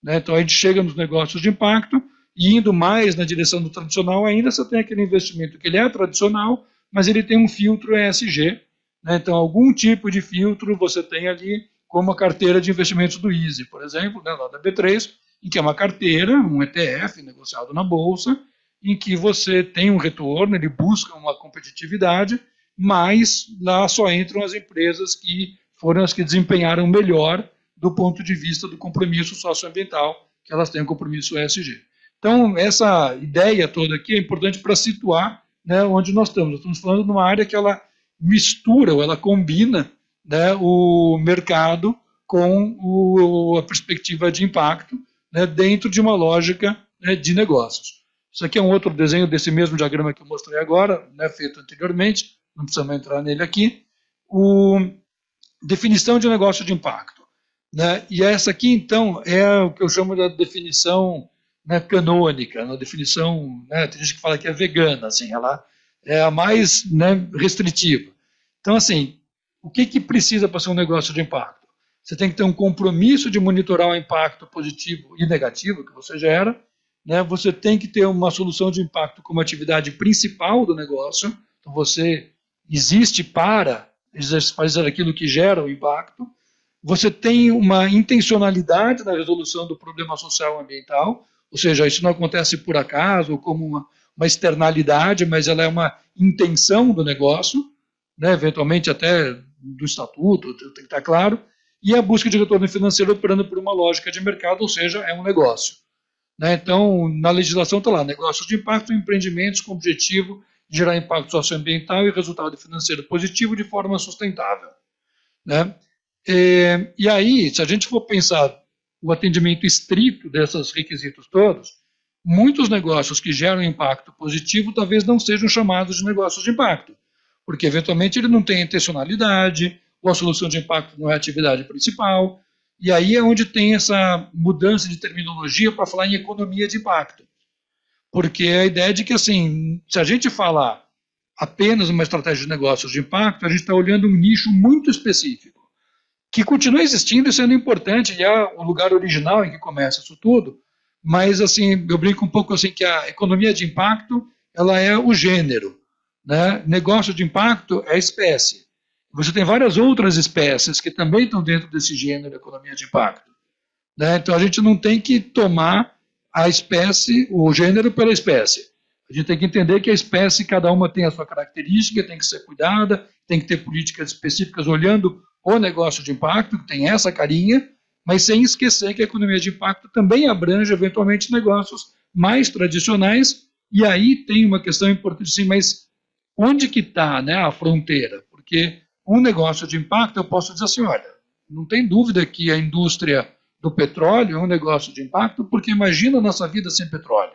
[SPEAKER 2] Né? Então a gente chega nos negócios de impacto e indo mais na direção do tradicional ainda, você tem aquele investimento que ele é tradicional, mas ele tem um filtro ESG. Né? Então algum tipo de filtro você tem ali, como a carteira de investimentos do Easy, por exemplo, né, lá da B3, em que é uma carteira, um ETF negociado na bolsa, em que você tem um retorno, ele busca uma competitividade, mas lá só entram as empresas que foram as que desempenharam melhor do ponto de vista do compromisso socioambiental, que elas têm o compromisso ESG. Então, essa ideia toda aqui é importante para situar, né, onde nós estamos. Nós estamos falando de uma área que ela mistura, ou ela combina, né, o mercado com a perspectiva de impacto, né, dentro de uma lógica, né, de negócios. Isso aqui é um outro desenho desse mesmo diagrama que eu mostrei agora, né, feito anteriormente, não precisamos entrar nele aqui. Definição de negócio de impacto. né? E essa aqui, então, é o que eu chamo da definição, né, canônica, uma definição, né, tem gente que fala que é vegana, assim, ela é a mais, né, restritiva. Então, assim, o que precisa para ser um negócio de impacto? Você tem que ter um compromisso de monitorar o impacto positivo e negativo que você gera, né? Você tem que ter uma solução de impacto como atividade principal do negócio, então você existe para fazer aquilo que gera o impacto. Você tem uma intencionalidade na resolução do problema social e ambiental, ou seja, isso não acontece por acaso ou como uma externalidade, mas ela é uma intenção do negócio, né, eventualmente até do estatuto, tem que estar claro, e a busca de retorno financeiro operando por uma lógica de mercado, ou seja, é um negócio. Né? Então, na legislação está lá, negócios de impacto, empreendimentos com objetivo de gerar impacto socioambiental e resultado financeiro positivo de forma sustentável. Né? E aí, se a gente for pensar o atendimento estrito desses requisitos todos, muitos negócios que geram impacto positivo talvez não sejam chamados de negócios de impacto, porque eventualmente ele não tem intencionalidade, ou a solução de impacto não é a atividade principal, e aí é onde tem essa mudança de terminologia para falar em economia de impacto. Porque a ideia é de que, assim, se a gente falar apenas uma estratégia de negócios de impacto, a gente está olhando um nicho muito específico, que continua existindo e sendo importante, e é o lugar original em que começa isso tudo, mas, assim, eu brinco um pouco assim que a economia de impacto, ela é o gênero, né? Negócio de impacto é a espécie. Você tem várias outras espécies que também estão dentro desse gênero economia de impacto. Né? Então a gente não tem que tomar a espécie, o gênero pela espécie. A gente tem que entender que a espécie, cada uma tem a sua característica, tem que ser cuidada, tem que ter políticas específicas olhando o negócio de impacto, que tem essa carinha, mas sem esquecer que a economia de impacto também abrange eventualmente negócios mais tradicionais, e aí tem uma questão importante, sim, mas onde que está, né, a fronteira? Porque um negócio de impacto, eu posso dizer assim, olha, não tem dúvida que a indústria do petróleo é um negócio de impacto, porque imagina a nossa vida sem petróleo,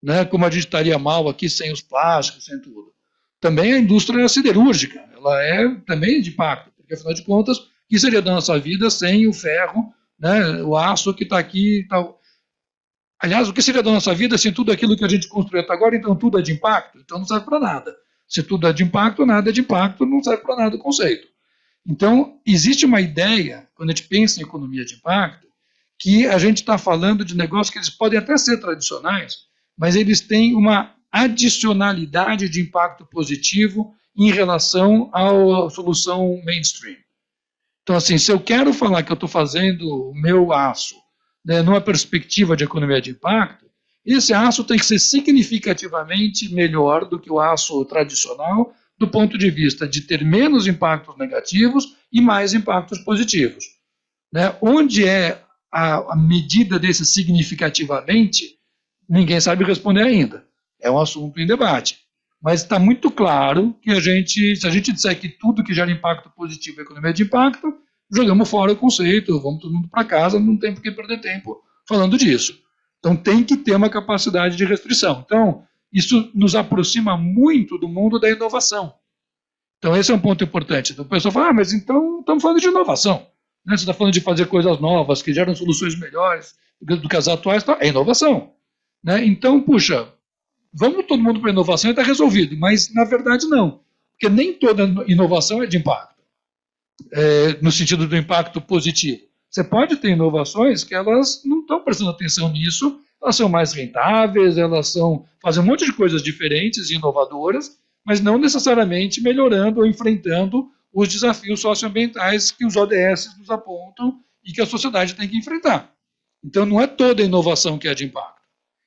[SPEAKER 2] né? Como a gente estaria mal aqui sem os plásticos, sem tudo. Também a indústria siderúrgica, ela é também de impacto, porque afinal de contas, o que seria da nossa vida sem o ferro, né, o aço que está aqui e tal. Aliás, o que seria da nossa vida sem tudo aquilo que a gente construiu até agora? Então tudo é de impacto? Então não serve para nada. Se tudo é de impacto, nada é de impacto, não serve para nada o conceito. Então, existe uma ideia, quando a gente pensa em economia de impacto, que a gente está falando de negócios que eles podem até ser tradicionais, mas eles têm uma adicionalidade de impacto positivo em relação à solução mainstream. Então, assim, se eu quero falar que eu estou fazendo o meu aço, né, numa perspectiva de economia de impacto, esse aço tem que ser significativamente melhor do que o aço tradicional, do ponto de vista de ter menos impactos negativos e mais impactos positivos. Né? Onde é a medida desse significativamente, ninguém sabe responder ainda. É um assunto em debate. Mas está muito claro que se a gente disser que tudo que gera impacto positivo é economia de impacto, jogamos fora o conceito, vamos todo mundo para casa, não tem por que perder tempo falando disso. Então tem que ter uma capacidade de restrição. Então, isso nos aproxima muito do mundo da inovação. Então, esse é um ponto importante. Então, o pessoal fala, mas então estamos falando de inovação. Né? Você está falando de fazer coisas novas, que geram soluções melhores do que as atuais, tá? É inovação. Né? Então, puxa, vamos todo mundo para a inovação e está resolvido. Mas, na verdade, não. Porque nem toda inovação é de impacto, no sentido do impacto positivo. Você pode ter inovações que elas não estão prestando atenção nisso, elas são mais rentáveis, fazem um monte de coisas diferentes e inovadoras, mas não necessariamente melhorando ou enfrentando os desafios socioambientais que os ODS nos apontam e que a sociedade tem que enfrentar. Então, não é toda inovação que é de impacto.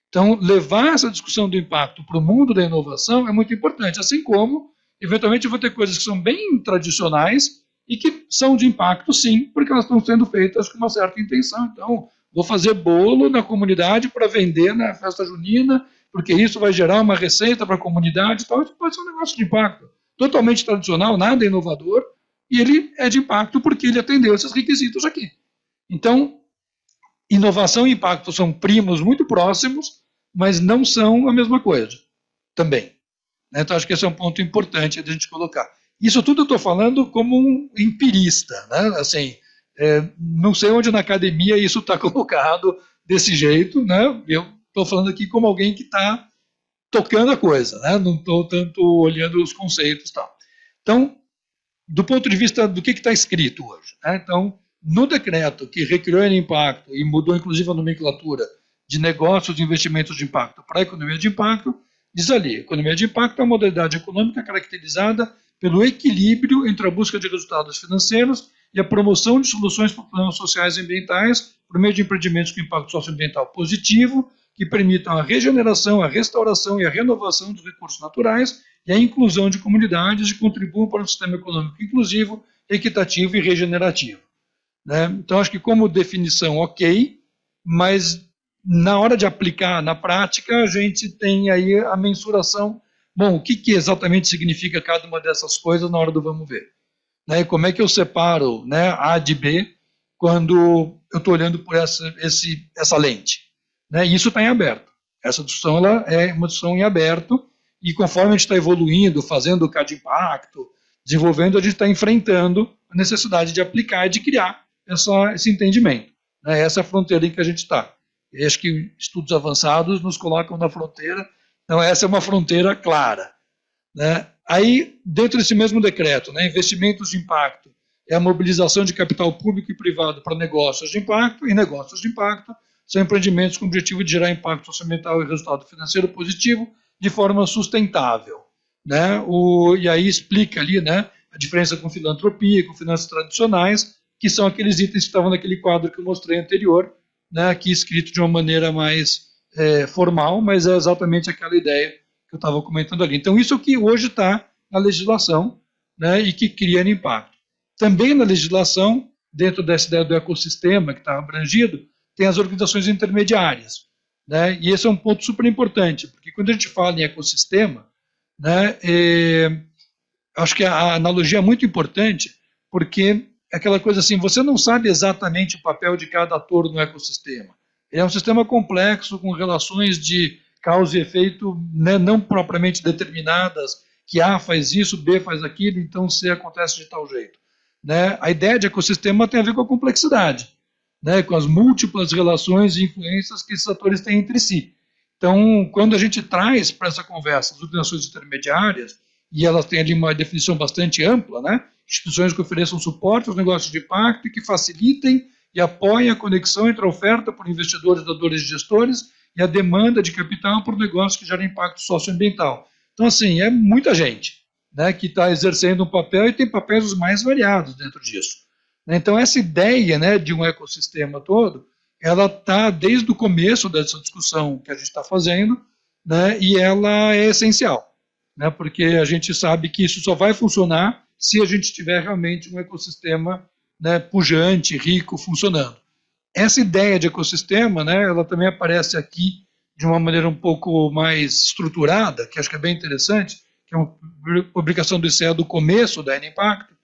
[SPEAKER 2] Então, levar essa discussão do impacto para o mundo da inovação é muito importante, assim como, eventualmente, eu vou ter coisas que são bem tradicionais e que são de impacto, sim, porque elas estão sendo feitas com uma certa intenção. Então, vou fazer bolo na comunidade para vender na festa junina, porque isso vai gerar uma receita para a comunidade e tal. Isso pode ser um negócio de impacto totalmente tradicional, nada inovador, e ele é de impacto porque ele atendeu esses requisitos aqui. Então, inovação e impacto são primos muito próximos, mas não são a mesma coisa também. Então, acho que esse é um ponto importante de a gente colocar. Isso tudo eu estou falando como um empirista, né? Assim, Não sei onde na academia isso está colocado desse jeito, né? Eu estou falando aqui como alguém que está tocando a coisa, né? Não estou tanto olhando os conceitos e tal. Então, do ponto de vista do que está escrito hoje, né? Então, no decreto que recriou o impacto e mudou inclusive a nomenclatura de negócios de investimentos de impacto para a economia de impacto, diz ali, economia de impacto é uma modalidade econômica caracterizada pelo equilíbrio entre a busca de resultados financeiros e a promoção de soluções para problemas sociais e ambientais por meio de empreendimentos com impacto socioambiental positivo, que permitam a regeneração, a restauração e a renovação dos recursos naturais e a inclusão de comunidades e contribuam para um sistema econômico inclusivo, equitativo e regenerativo. Né? Então, acho que como definição, ok, mas na hora de aplicar na prática, a gente tem aí a mensuração. Bom, o que exatamente significa cada uma dessas coisas na hora do vamos ver? Né? Como é que eu separo, né, A de B quando eu estou olhando por essa lente? Né? E isso está em aberto. Essa discussão ela é uma discussão em aberto e conforme a gente está evoluindo, fazendo o CAD Impacto, desenvolvendo, a gente está enfrentando a necessidade de aplicar e de criar esse entendimento. Né? Essa é a fronteira em que a gente está. E acho que estudos avançados nos colocam na fronteira. Então, essa é uma fronteira clara. Né? Aí, dentro desse mesmo decreto, né, investimentos de impacto é a mobilização de capital público e privado para negócios de impacto, e negócios de impacto são empreendimentos com o objetivo de gerar impacto socioambiental e resultado financeiro positivo de forma sustentável. Né? E aí explica ali, né, a diferença com filantropia, com finanças tradicionais, que são aqueles itens que estavam naquele quadro que eu mostrei anterior, né, aqui escrito de uma maneira mais formal, mas é exatamente aquela ideia que eu estava comentando ali. Então, isso é o que hoje está na legislação, né, e que cria impacto. Também na legislação, dentro dessa ideia do ecossistema que está abrangido, tem as organizações intermediárias. Né, e esse é um ponto super importante, porque quando a gente fala em ecossistema, né, acho que a analogia é muito importante, porque é aquela coisa assim, você não sabe exatamente o papel de cada ator no ecossistema. É um sistema complexo, com relações de causa e efeito, né, não propriamente determinadas, que A faz isso, B faz aquilo, então C acontece de tal jeito. Né? A ideia de ecossistema tem a ver com a complexidade, né, com as múltiplas relações e influências que esses atores têm entre si. Então, quando a gente traz para essa conversa as organizações intermediárias, e elas têm ali uma definição bastante ampla, né, instituições que ofereçam suporte aos negócios de impacto e que facilitem e apoiem a conexão entre a oferta por investidores, dadores e gestores e a demanda de capital por negócios que geram impacto socioambiental. Então, assim, é muita gente, né, que está exercendo um papel e tem papéis os mais variados dentro disso. Então, essa ideia, né, de um ecossistema todo, ela está desde o começo dessa discussão que a gente está fazendo, né, e ela é essencial, né, porque a gente sabe que isso só vai funcionar se a gente tiver realmente um ecossistema, né, pujante, rico, funcionando. Essa ideia de ecossistema, né, ela também aparece aqui de uma maneira um pouco mais estruturada, que acho que é bem interessante, que é uma publicação do ICEA do começo da N-Impacto,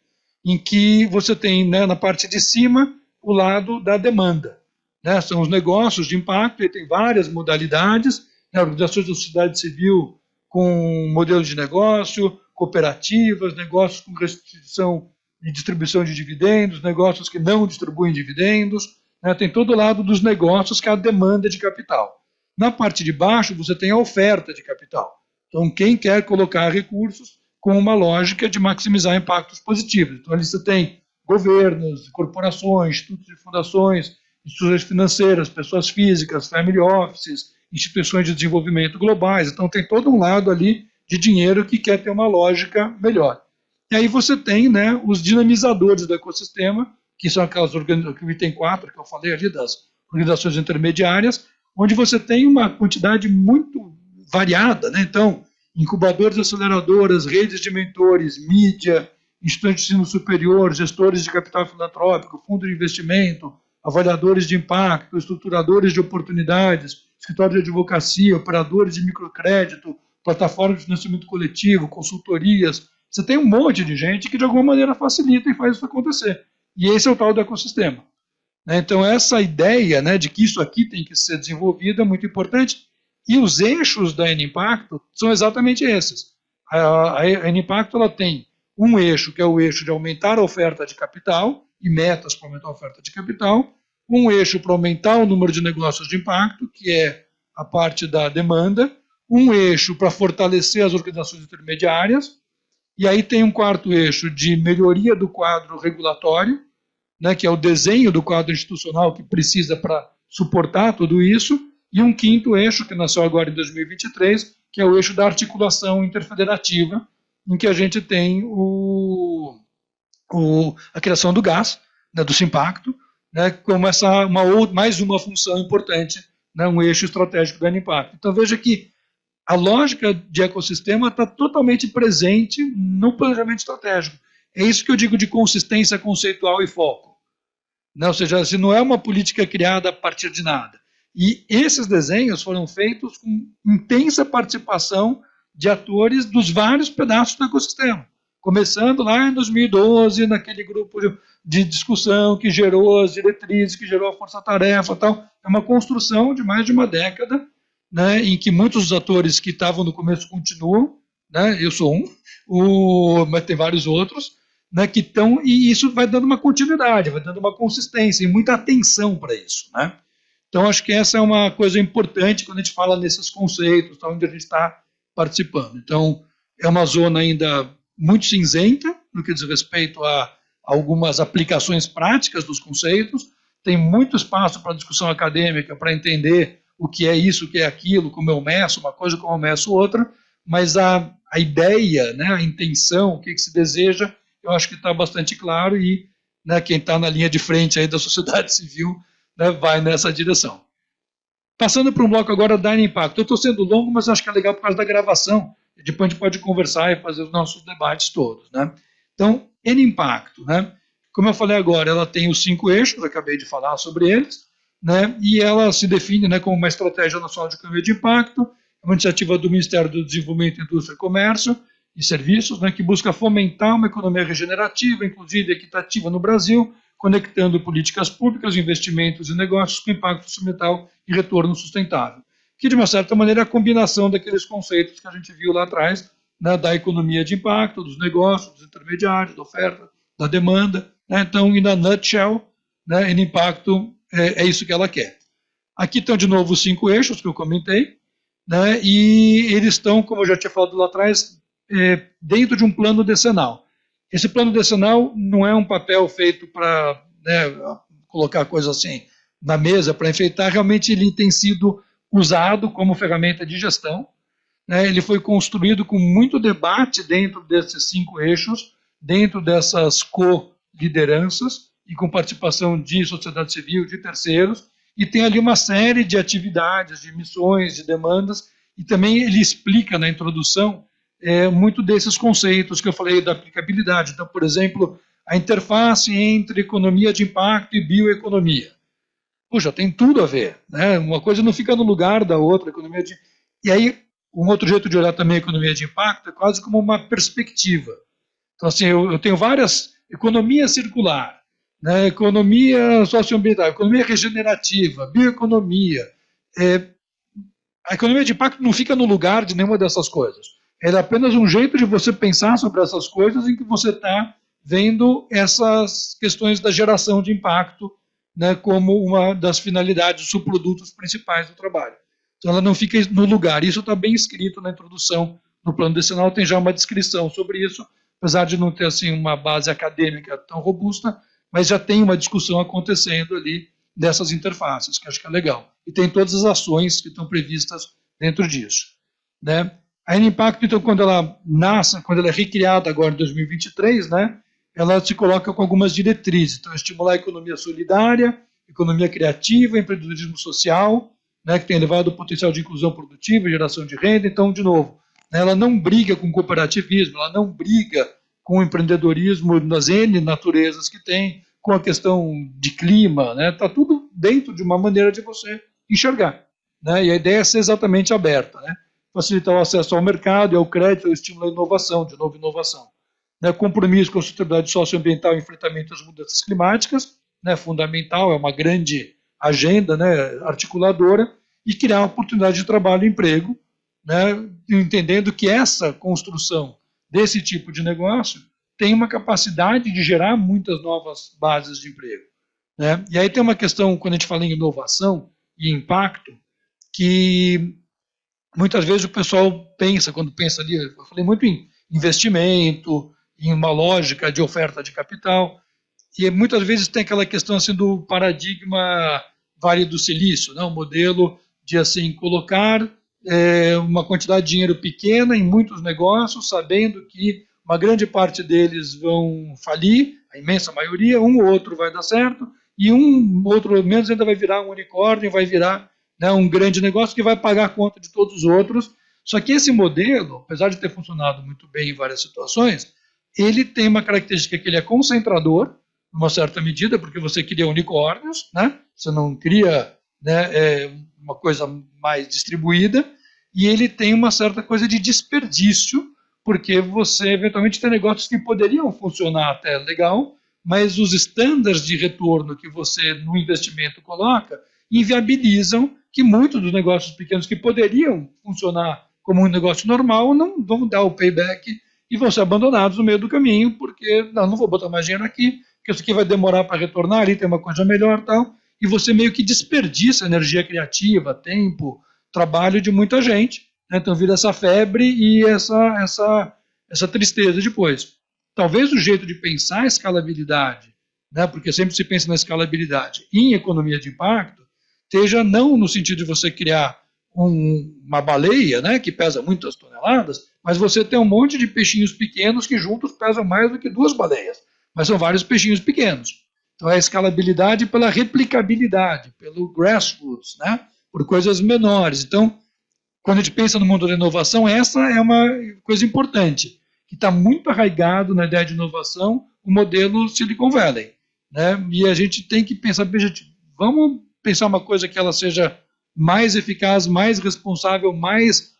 [SPEAKER 2] em que você tem, né, na parte de cima o lado da demanda. Né, são os negócios de impacto, e tem várias modalidades, né, organizações da sociedade civil com modelo de negócio, cooperativas, negócios com restrição de distribuição de dividendos, negócios que não distribuem dividendos, né, tem todo o lado dos negócios que é a demanda de capital. Na parte de baixo você tem a oferta de capital. Então quem quer colocar recursos com uma lógica de maximizar impactos positivos. Então ali você tem governos, corporações, institutos e fundações, instituições financeiras, pessoas físicas, family offices, instituições de desenvolvimento globais. Então tem todo um lado ali de dinheiro que quer ter uma lógica melhor. E aí você tem, né, os dinamizadores do ecossistema, que são aquelas organizações, que tem 4 que eu falei ali, das organizações intermediárias, onde você tem uma quantidade muito variada, né? Então, incubadores, aceleradoras, redes de mentores, mídia, instituições de ensino superior, gestores de capital filantrópico, fundo de investimento, avaliadores de impacto, estruturadores de oportunidades, escritórios de advocacia, operadores de microcrédito, plataformas de financiamento coletivo, consultorias. Você tem um monte de gente que de alguma maneira facilita e faz isso acontecer. E esse é o tal do ecossistema. Então essa ideia, né, de que isso aqui tem que ser desenvolvido é muito importante. E os eixos da N-Impacto são exatamente esses. A N-Impacto ela tem um eixo que é o eixo de aumentar a oferta de capital, e metas para aumentar a oferta de capital, um eixo para aumentar o número de negócios de impacto, que é a parte da demanda, um eixo para fortalecer as organizações intermediárias, e aí tem um quarto eixo de melhoria do quadro regulatório, né, que é o desenho do quadro institucional que precisa para suportar tudo isso, e um quinto eixo, que nasceu agora em 2023, que é o eixo da articulação interfederativa, em que a gente tem a criação do GAS, né, do Simpacto, né, como mais uma função importante, né, um eixo estratégico do N-Impacto. Então veja que a lógica de ecossistema está totalmente presente no planejamento estratégico. É isso que eu digo de consistência conceitual e foco. Né? Ou seja, se não é uma política criada a partir de nada. E esses desenhos foram feitos com intensa participação de atores dos vários pedaços do ecossistema. Começando lá em 2012, naquele grupo de discussão que gerou as diretrizes, que gerou a força-tarefa e tal. É uma construção de mais de uma década, né, em que muitos dos atores que estavam no começo continuam, né, eu sou mas tem vários outros, né, que estão, e isso vai dando uma continuidade, vai dando uma consistência e muita atenção para isso. Né? Então, acho que essa é uma coisa importante quando a gente fala nesses conceitos, tá, onde a gente está participando. Então, é uma zona ainda muito cinzenta, no que diz respeito a algumas aplicações práticas dos conceitos, tem muito espaço para discussão acadêmica, para entender o que é isso, o que é aquilo, como eu meço uma coisa, como eu meço outra, mas a ideia, né, a intenção, o que se deseja, eu acho que está bastante claro e, né, quem está na linha de frente aí da sociedade civil, né, vai nessa direção. Passando para um bloco agora da N-Impacto. Eu estou sendo longo, mas acho que é legal por causa da gravação. Depois a gente pode conversar e fazer os nossos debates todos. Né? Então, N-Impacto, né? Como eu falei agora, ela tem os 5 eixos, acabei de falar sobre eles, né? E ela se define, né, como uma estratégia nacional de economia de impacto, uma iniciativa do Ministério do Desenvolvimento, Indústria, Comércio e Serviços, né, que busca fomentar uma economia regenerativa, inclusive equitativa no Brasil, conectando políticas públicas, investimentos e negócios com impacto socioambiental e retorno sustentável. Que, de uma certa maneira, é a combinação daqueles conceitos que a gente viu lá atrás, né, da economia de impacto, dos negócios, dos intermediários, da oferta, da demanda. Né? Então, in a nutshell, né, em impacto, é isso que ela quer. Aqui estão, de novo, os 5 eixos que eu comentei, né, e eles estão, como eu já tinha falado lá atrás, dentro de um plano decenal. Esse plano decenal não é um papel feito para, né, colocar coisa assim na mesa para enfeitar, realmente ele tem sido usado como ferramenta de gestão. Né, ele foi construído com muito debate dentro desses 5 eixos, dentro dessas co-lideranças e com participação de sociedade civil, de terceiros, e tem ali uma série de atividades, de missões, de demandas, e também ele explica na introdução muito desses conceitos que eu falei da aplicabilidade. Então, por exemplo, a interface entre economia de impacto e bioeconomia. Puxa, tem tudo a ver. Né? Uma coisa não fica no lugar da outra. Economia de... E aí, um outro jeito de olhar também a economia de impacto é quase como uma perspectiva. Então, assim, eu tenho várias... Economia circular, né? Economia socioambiental, economia regenerativa, bioeconomia. A economia de impacto não fica no lugar de nenhuma dessas coisas. Ela é apenas um jeito de você pensar sobre essas coisas em que você está vendo essas questões da geração de impacto, né, como uma das finalidades, subprodutos principais do trabalho. Então ela não fica no lugar. Isso está bem escrito na introdução do plano decenal, tem já uma descrição sobre isso, apesar de não ter assim, uma base acadêmica tão robusta, mas já tem uma discussão acontecendo ali dessas interfaces, que acho que é legal. E tem todas as ações que estão previstas dentro disso. Né? A N-Impacto, então, quando ela nasce, quando ela é recriada agora em 2023, né, ela se coloca com algumas diretrizes. Então, estimular a economia solidária, economia criativa, empreendedorismo social, né, que tem elevado o potencial de inclusão produtiva e geração de renda. Então, de novo, né, ela não briga com o cooperativismo, ela não briga com o empreendedorismo nas N naturezas que tem, com a questão de clima. Está tudo dentro de uma maneira de você enxergar. Né, e a ideia é ser exatamente aberta, né? Facilitar o acesso ao mercado e ao crédito, ao estímulo à inovação, de novo inovação. Né, compromisso com a sustentabilidade socioambiental e enfrentamento às mudanças climáticas, né, fundamental, é uma grande agenda, né, articuladora, e criar oportunidade de trabalho e emprego, né, entendendo que essa construção desse tipo de negócio tem uma capacidade de gerar muitas novas bases de emprego, né? E aí tem uma questão, quando a gente fala em inovação e impacto, que muitas vezes o pessoal pensa, quando pensa ali, eu falei muito em investimento, em uma lógica de oferta de capital, e muitas vezes tem aquela questão assim do paradigma Vale do Silício, né? O modelo de assim colocar uma quantidade de dinheiro pequena em muitos negócios, sabendo que uma grande parte deles vão falir, a imensa maioria, um ou outro vai dar certo, e um outro menos ainda vai virar um unicórnio, vai virar, né, um grande negócio que vai pagar a conta de todos os outros. Só que esse modelo, apesar de ter funcionado muito bem em várias situações, ele tem uma característica que ele é concentrador, numa certa medida, porque você cria unicórnios, né? Você não cria, né, uma coisa mais distribuída, e ele tem uma certa coisa de desperdício, porque você eventualmente tem negócios que poderiam funcionar até legal, mas os estándares de retorno que você no investimento coloca inviabilizam que muitos dos negócios pequenos que poderiam funcionar como um negócio normal não vão dar o payback e vão ser abandonados no meio do caminho, porque não vou botar mais dinheiro aqui, porque isso aqui vai demorar para retornar, ali tem uma coisa melhor, tal, e você meio que desperdiça energia criativa, tempo, trabalho de muita gente, né? Então vira essa febre e essa tristeza depois. Talvez o jeito de pensar a escalabilidade, né? Porque sempre se pensa na escalabilidade em economia de impacto, esteja não no sentido de você criar uma baleia, né, que pesa muitas toneladas, mas você tem um monte de peixinhos pequenos que juntos pesam mais do que 2 baleias, mas são vários peixinhos pequenos. Então é a escalabilidade pela replicabilidade, pelo grassroots, né, por coisas menores. Então, quando a gente pensa no mundo da inovação, essa é uma coisa importante, que está muito arraigado na ideia de inovação, o modelo Silicon Valley, né, e a gente tem que pensar, vamos pensar uma coisa que ela seja mais eficaz, mais responsável, mais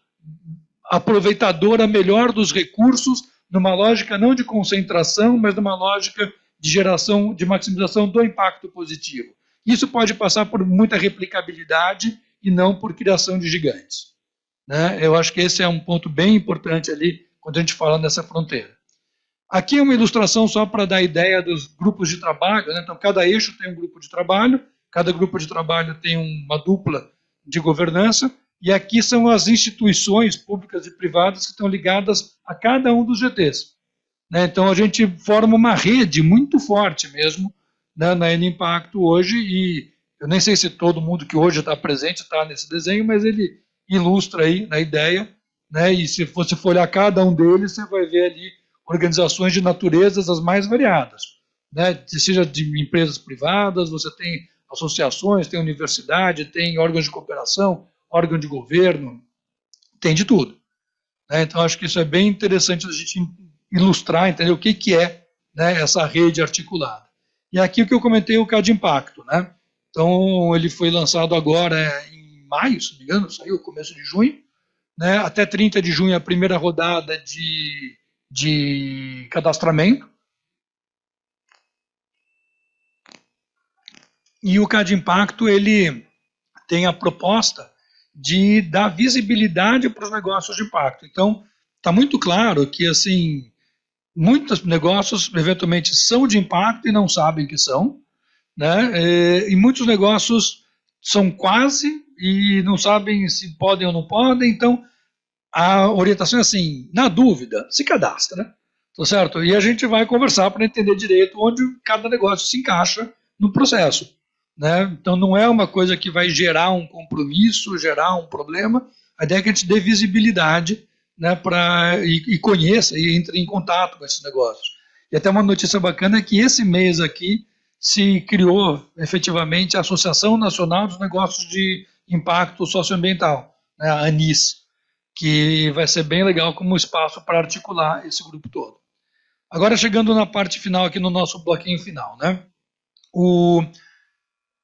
[SPEAKER 2] aproveitadora melhor dos recursos, numa lógica não de concentração, mas numa lógica de geração, de maximização do impacto positivo. Isso pode passar por muita replicabilidade e não por criação de gigantes, né? Eu acho que esse é um ponto bem importante ali, quando a gente fala nessa fronteira. Aqui é uma ilustração só para dar ideia dos grupos de trabalho, né? Então, cada eixo tem um grupo de trabalho, cada grupo de trabalho tem uma dupla de governança, e aqui são as instituições públicas e privadas que estão ligadas a cada um dos GTs, né? Então a gente forma uma rede muito forte mesmo, né, na N Impacto hoje, e eu nem sei se todo mundo que hoje está presente está nesse desenho, mas ele ilustra aí na ideia, né, e se você for olhar cada um deles, você vai ver ali organizações de naturezas as mais variadas, né, seja de empresas privadas, você tem associações, tem universidade, tem órgãos de cooperação, órgão de governo, tem de tudo, né? Então, acho que isso é bem interessante a gente ilustrar, entender o que é, né, essa rede articulada. E aqui o que eu comentei, o CAD Impacto, né? Então, ele foi lançado agora em maio, se não me engano, saiu começo de junho, né? Até 30 de junho a primeira rodada de cadastramento. E o CAD Impacto, ele tem a proposta de dar visibilidade para os negócios de impacto. Então, está muito claro que, assim, muitos negócios, eventualmente, são de impacto e não sabem que são, né? E muitos negócios são quase e não sabem se podem ou não podem. Então, a orientação é assim, na dúvida, se cadastra, tá certo? E a gente vai conversar para entender direito onde cada negócio se encaixa no processo, né? Então não é uma coisa que vai gerar um compromisso, gerar um problema. A ideia é que a gente dê visibilidade, né, e conheça e entre em contato com esses negócios. E até uma notícia bacana é que esse mês aqui se criou efetivamente a Associação Nacional dos Negócios de Impacto Socioambiental, né, a ANIS, que vai ser bem legal como espaço para articular esse grupo todo. Agora chegando na parte final aqui no nosso bloquinho final, né?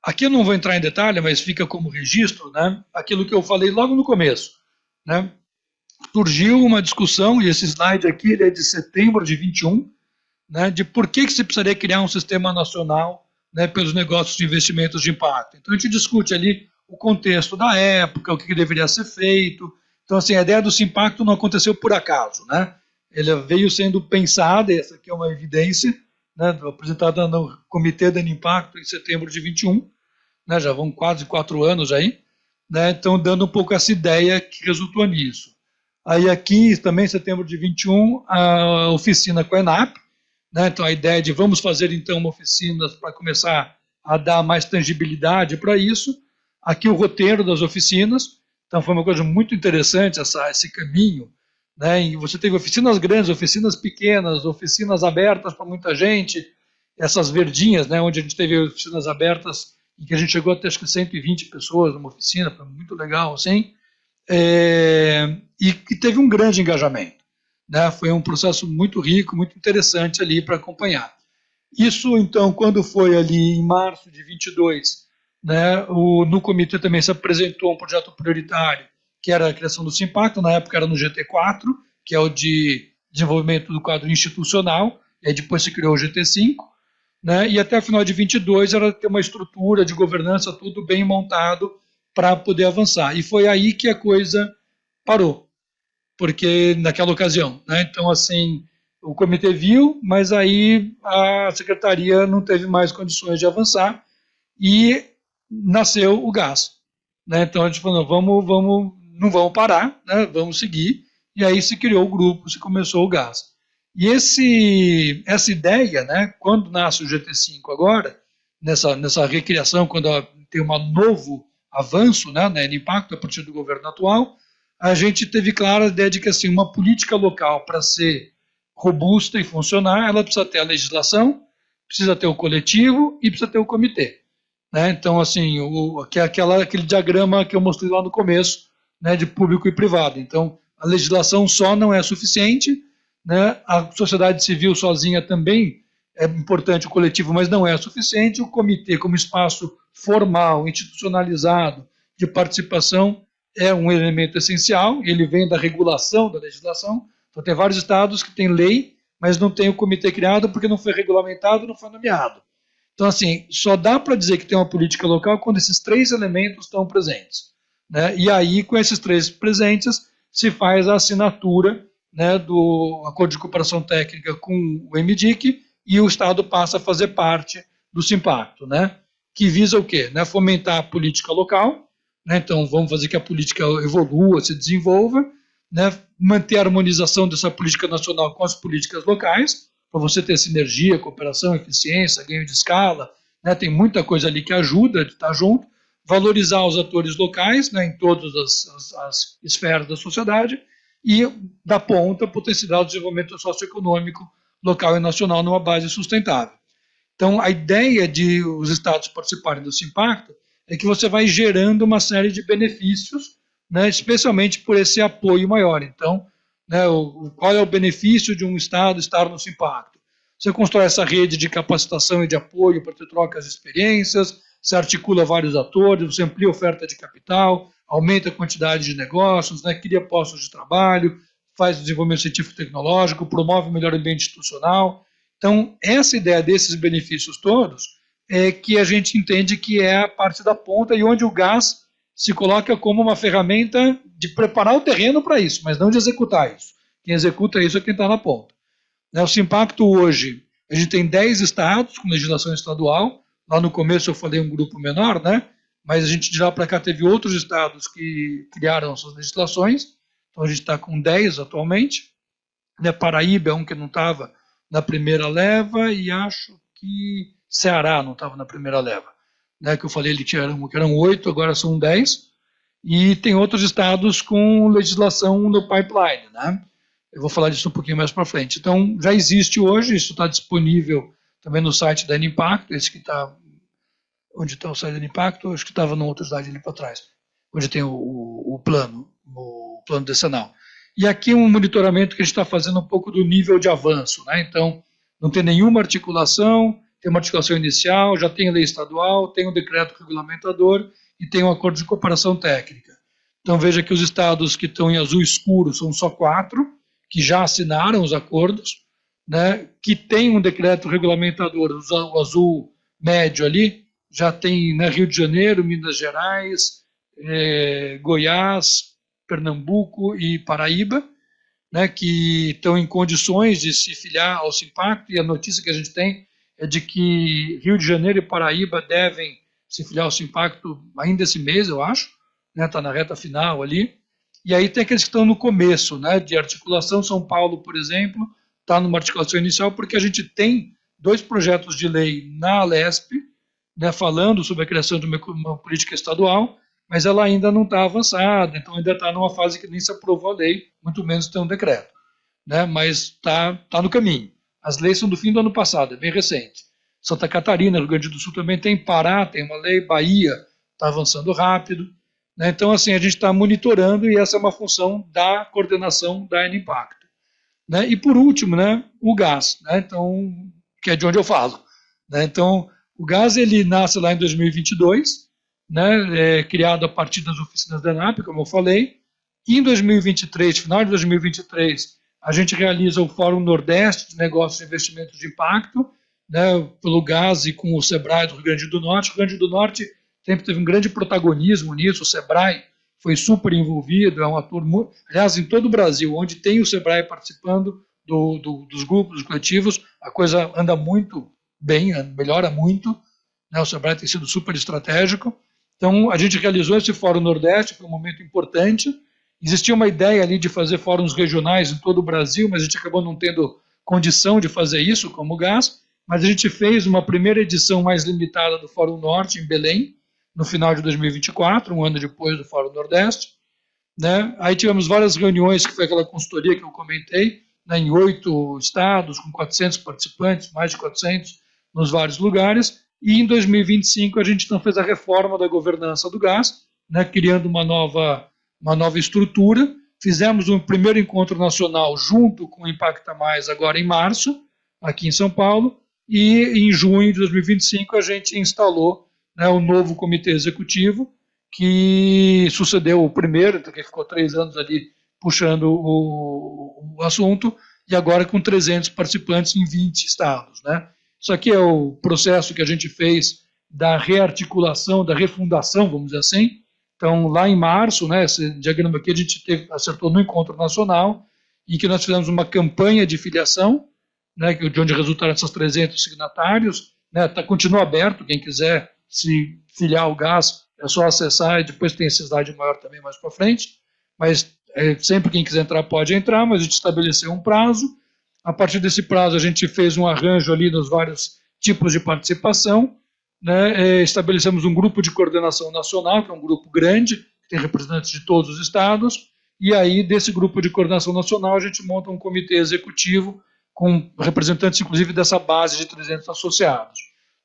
[SPEAKER 2] Aqui eu não vou entrar em detalhe, mas fica como registro, né, aquilo que eu falei logo no começo, né? Surgiu uma discussão, e esse slide aqui ele é de setembro de 21, né, de por que se precisaria criar um sistema nacional, né, pelos negócios de investimentos de impacto. Então a gente discute ali o contexto da época, o que deveria ser feito. Então, assim, a ideia do Simpacto não aconteceu por acaso, né? ele veio sendo pensada, essa aqui é uma evidência, né, apresentada no Comitê Dano Impacto em setembro de 21, né, já vão quase 4 anos aí, né, então dando um pouco essa ideia que resultou nisso. Aí aqui, também em setembro de 21, a oficina com a ENAP, né, então a ideia de vamos fazer então uma oficina para começar a dar mais tangibilidade para isso. Aqui o roteiro das oficinas, então foi uma coisa muito interessante esse caminho, né, e você teve oficinas grandes, oficinas pequenas, oficinas abertas para muita gente, essas verdinhas, né, onde a gente teve oficinas abertas em que a gente chegou até acho que 120 pessoas numa oficina, foi muito legal, assim, e que teve um grande engajamento, né, foi um processo muito rico, muito interessante ali para acompanhar. Isso, então, quando foi ali em março de 22, né, no comitê também se apresentou um projeto prioritário, que era a criação do Simpacto, na época era no GT4, que é o de desenvolvimento do quadro institucional, e aí depois se criou o GT5, né, e até o final de 22 era ter uma estrutura de governança, tudo bem montado para poder avançar. E foi aí que a coisa parou, porque naquela ocasião, né, então assim, o comitê viu, mas aí a secretaria não teve mais condições de avançar e nasceu o gás, né? Então a gente falou, não vamos parar, né? Vamos seguir. E aí se criou o grupo, se começou o gás. E essa ideia, né? Quando nasce o GT5 agora, nessa recriação, quando tem um novo avanço, né? No impacto a partir do governo atual, a gente teve clara a ideia de que assim, uma política local para ser robusta e funcionar, ela precisa ter a legislação, precisa ter o coletivo e precisa ter o comitê. Né? Então, assim, aquele diagrama que eu mostrei lá no começo, né, de público e privado. Então, a legislação só não é suficiente, né? A sociedade civil sozinha também é importante, o coletivo, mas não é suficiente. O comitê, como espaço formal, institucionalizado, de participação, é um elemento essencial. Ele vem da regulação da legislação. Então, tem vários estados que têm lei, mas não tem o comitê criado porque não foi regulamentado, não foi nomeado. Então, assim, só dá para dizer que tem uma política local quando esses 3 elementos estão presentes. Né? E aí, com esses 3 presentes, se faz a assinatura, né, do Acordo de Cooperação Técnica com o MDIC e o Estado passa a fazer parte do Simpacto, né? Que visa o quê? Né? Fomentar a política local, né? Então vamos fazer que a política evolua, se desenvolva, né? Manter a harmonização dessa política nacional com as políticas locais, para você ter sinergia, cooperação, eficiência, ganho de escala, né? Tem muita coisa ali que ajuda de estar junto, valorizar os atores locais, né, em todas as esferas da sociedade e dar ponta para o potencial de desenvolvimento socioeconômico local e nacional numa base sustentável. Então, a ideia de os estados participarem do Simpacto é que você vai gerando uma série de benefícios, né, especialmente por esse apoio maior. Então, né, qual é o benefício de um estado estar no Simpacto? Você constrói essa rede de capacitação e de apoio para ter trocas de experiências, se articula vários atores, você amplia a oferta de capital, aumenta a quantidade de negócios, né, cria postos de trabalho, faz desenvolvimento científico e tecnológico, promove o melhor ambiente institucional. Então, essa ideia desses benefícios todos é que a gente entende que é a parte da ponta e onde o gás se coloca como uma ferramenta de preparar o terreno para isso, mas não de executar isso. Quem executa isso é quem está na ponta. O Simpacto hoje, a gente tem 10 estados com legislação estadual. Lá no começo eu falei um grupo menor, né? Mas a gente de lá para cá teve outros estados que criaram suas legislações. Então a gente está com 10 atualmente. Né? Paraíba é um que não estava na primeira leva e acho que Ceará não estava na primeira leva. Né? Que eu falei que eram 8, agora são 10. E tem outros estados com legislação no pipeline, né? Eu vou falar disso um pouquinho mais para frente. Então, já existe hoje, isso está disponível também no site da Impacto, esse que está. Onde está o site da Impacto? Acho que estava no outro slide ali para trás, onde tem o plano decenal. E aqui um monitoramento que a gente está fazendo um pouco do nível de avanço, né? Então, não tem nenhuma articulação, tem uma articulação inicial, já tem a lei estadual, tem um decreto regulamentador e tem um acordo de cooperação técnica. Então, veja que os estados que estão em azul escuro são só 4, que já assinaram os acordos, né, que tem um decreto regulamentador, o azul médio ali, já tem, né, Rio de Janeiro, Minas Gerais, Goiás, Pernambuco e Paraíba, né, que estão em condições de se filiar ao Simpacto, e a notícia que a gente tem é de que Rio de Janeiro e Paraíba devem se filiar ao Simpacto ainda esse mês, eu acho, né, está na reta final ali. E aí tem aqueles que estão no começo, né, de articulação. São Paulo, por exemplo, está numa articulação inicial, porque a gente tem 2 projetos de lei na Alesp, né, falando sobre a criação de uma política estadual, mas ela ainda não está avançada, então ainda está numa fase que nem se aprovou a lei, muito menos tem um decreto, né, mas está no caminho. As leis são do fim do ano passado, é bem recente. Santa Catarina, Rio Grande do Sul também tem, Pará tem uma lei, Bahia está avançando rápido, né, então assim, a gente está monitorando, e essa é uma função da coordenação da N-Impacto. Né, e por último, né, o gás, né, então, que é de onde eu falo. Né, então, o gás ele nasce lá em 2022, né, criado a partir das oficinas da ENAP, como eu falei. E em 2023, final de 2023, a gente realiza o Fórum Nordeste de Negócios e Investimentos de Impacto, né, pelo gás e com o SEBRAE do Rio Grande do Norte. O Rio Grande do Norte sempre teve um grande protagonismo nisso, o SEBRAE foi super envolvido, é um ator, aliás, em todo o Brasil, onde tem o SEBRAE participando dos grupos, dos coletivos, a coisa anda muito bem, melhora muito, né, o SEBRAE tem sido super estratégico. Então, a gente realizou esse Fórum Nordeste, foi um momento importante. Existia uma ideia ali de fazer fóruns regionais em todo o Brasil, mas a gente acabou não tendo condição de fazer isso, como o gás, mas a gente fez uma primeira edição mais limitada do Fórum Norte, em Belém, no final de 2024, um ano depois do Fórum Nordeste. Né? Aí tivemos várias reuniões, que foi aquela consultoria que eu comentei, né, em 8 estados, com 400 participantes, mais de 400, nos vários lugares. E em 2025 a gente então fez a reforma da governança do gás, né, criando uma nova estrutura. Fizemos um primeiro encontro nacional junto com o Impacta Mais, agora em março, aqui em São Paulo, e em junho de 2025 a gente instalou, né, o novo comitê executivo, que sucedeu o primeiro, que ficou 3 anos ali puxando o assunto, e agora com 300 participantes em 20 estados. Né? Isso aqui é o processo que a gente fez da rearticulação, da refundação, vamos dizer assim. Então, lá em março, né, esse diagrama aqui a gente acertou no encontro nacional, em que nós fizemos uma campanha de filiação, né, de onde resultaram esses 300 signatários. Né, continua aberto, quem quiser se filiar ao gás, é só acessar, e depois tem esse slide maior também mais para frente, mas sempre quem quiser entrar pode entrar, mas a gente estabeleceu um prazo. A partir desse prazo a gente fez um arranjo ali nos vários tipos de participação, né, estabelecemos um grupo de coordenação nacional, que é um grupo grande, que tem representantes de todos os estados, e aí desse grupo de coordenação nacional a gente monta um comitê executivo com representantes inclusive dessa base de 300 associados.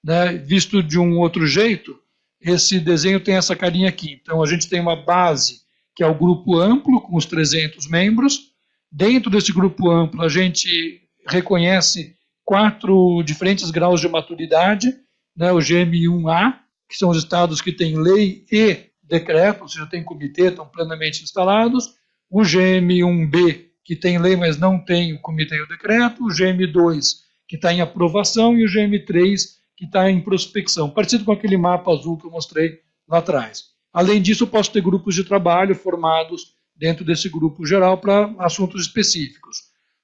[SPEAKER 2] Né, visto de um outro jeito, esse desenho tem essa carinha aqui. Então, a gente tem uma base, que é o grupo amplo, com os 300 membros. Dentro desse grupo amplo, a gente reconhece 4 diferentes graus de maturidade, né, o GM1A, que são os estados que têm lei e decreto, ou seja, tem comitê, estão plenamente instalados. O GM1B, que tem lei, mas não tem o comitê e o decreto. O GM2, que está em aprovação. E o GM3, que está em prospecção, parecido com aquele mapa azul que eu mostrei lá atrás. Além disso, eu posso ter grupos de trabalho formados dentro desse grupo geral para assuntos específicos.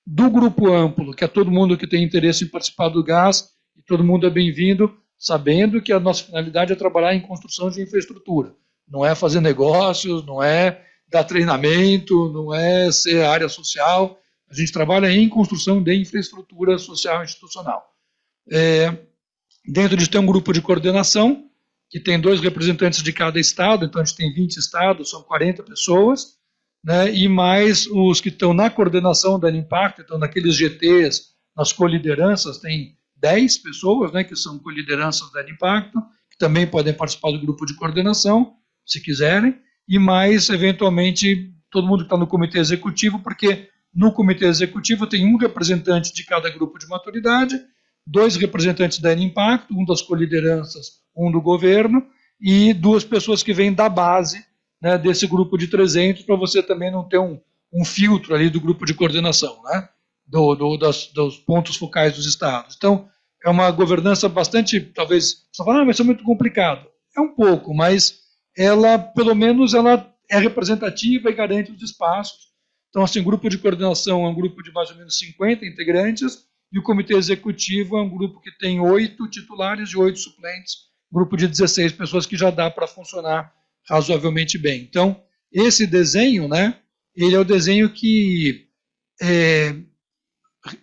[SPEAKER 2] Do grupo amplo, que é todo mundo que tem interesse em participar do gás, e todo mundo é bem-vindo, sabendo que a nossa finalidade é trabalhar em construção de infraestrutura. Não é fazer negócios, não é dar treinamento, não é ser área social. A gente trabalha em construção de infraestrutura social e institucional. Dentro disso tem um grupo de coordenação, que tem 2 representantes de cada estado, então a gente tem 20 estados, são 40 pessoas, né, e mais os que estão na coordenação da Impacto, então naqueles GTs, nas colideranças, tem 10 pessoas, né, que são colideranças da Impacto, que também podem participar do grupo de coordenação, se quiserem, e mais, eventualmente, todo mundo que está no comitê executivo, porque no comitê executivo tem um representante de cada grupo de maturidade, 2 representantes da Impacto, um das colideranças, um do governo, e 2 pessoas que vêm da base, né, desse grupo de 300, para você também não ter um filtro ali do grupo de coordenação, né, dos pontos focais dos estados. Então, é uma governança bastante, talvez, você fala, vai ser muito complicado. É um pouco, mas ela, pelo menos, ela é representativa e garante os espaços. Então, assim, o grupo de coordenação é um grupo de mais ou menos 50 integrantes, e o comitê executivo é um grupo que tem 8 titulares e 8 suplentes, grupo de 16 pessoas que já dá para funcionar razoavelmente bem. Então, esse desenho, né, ele é o desenho que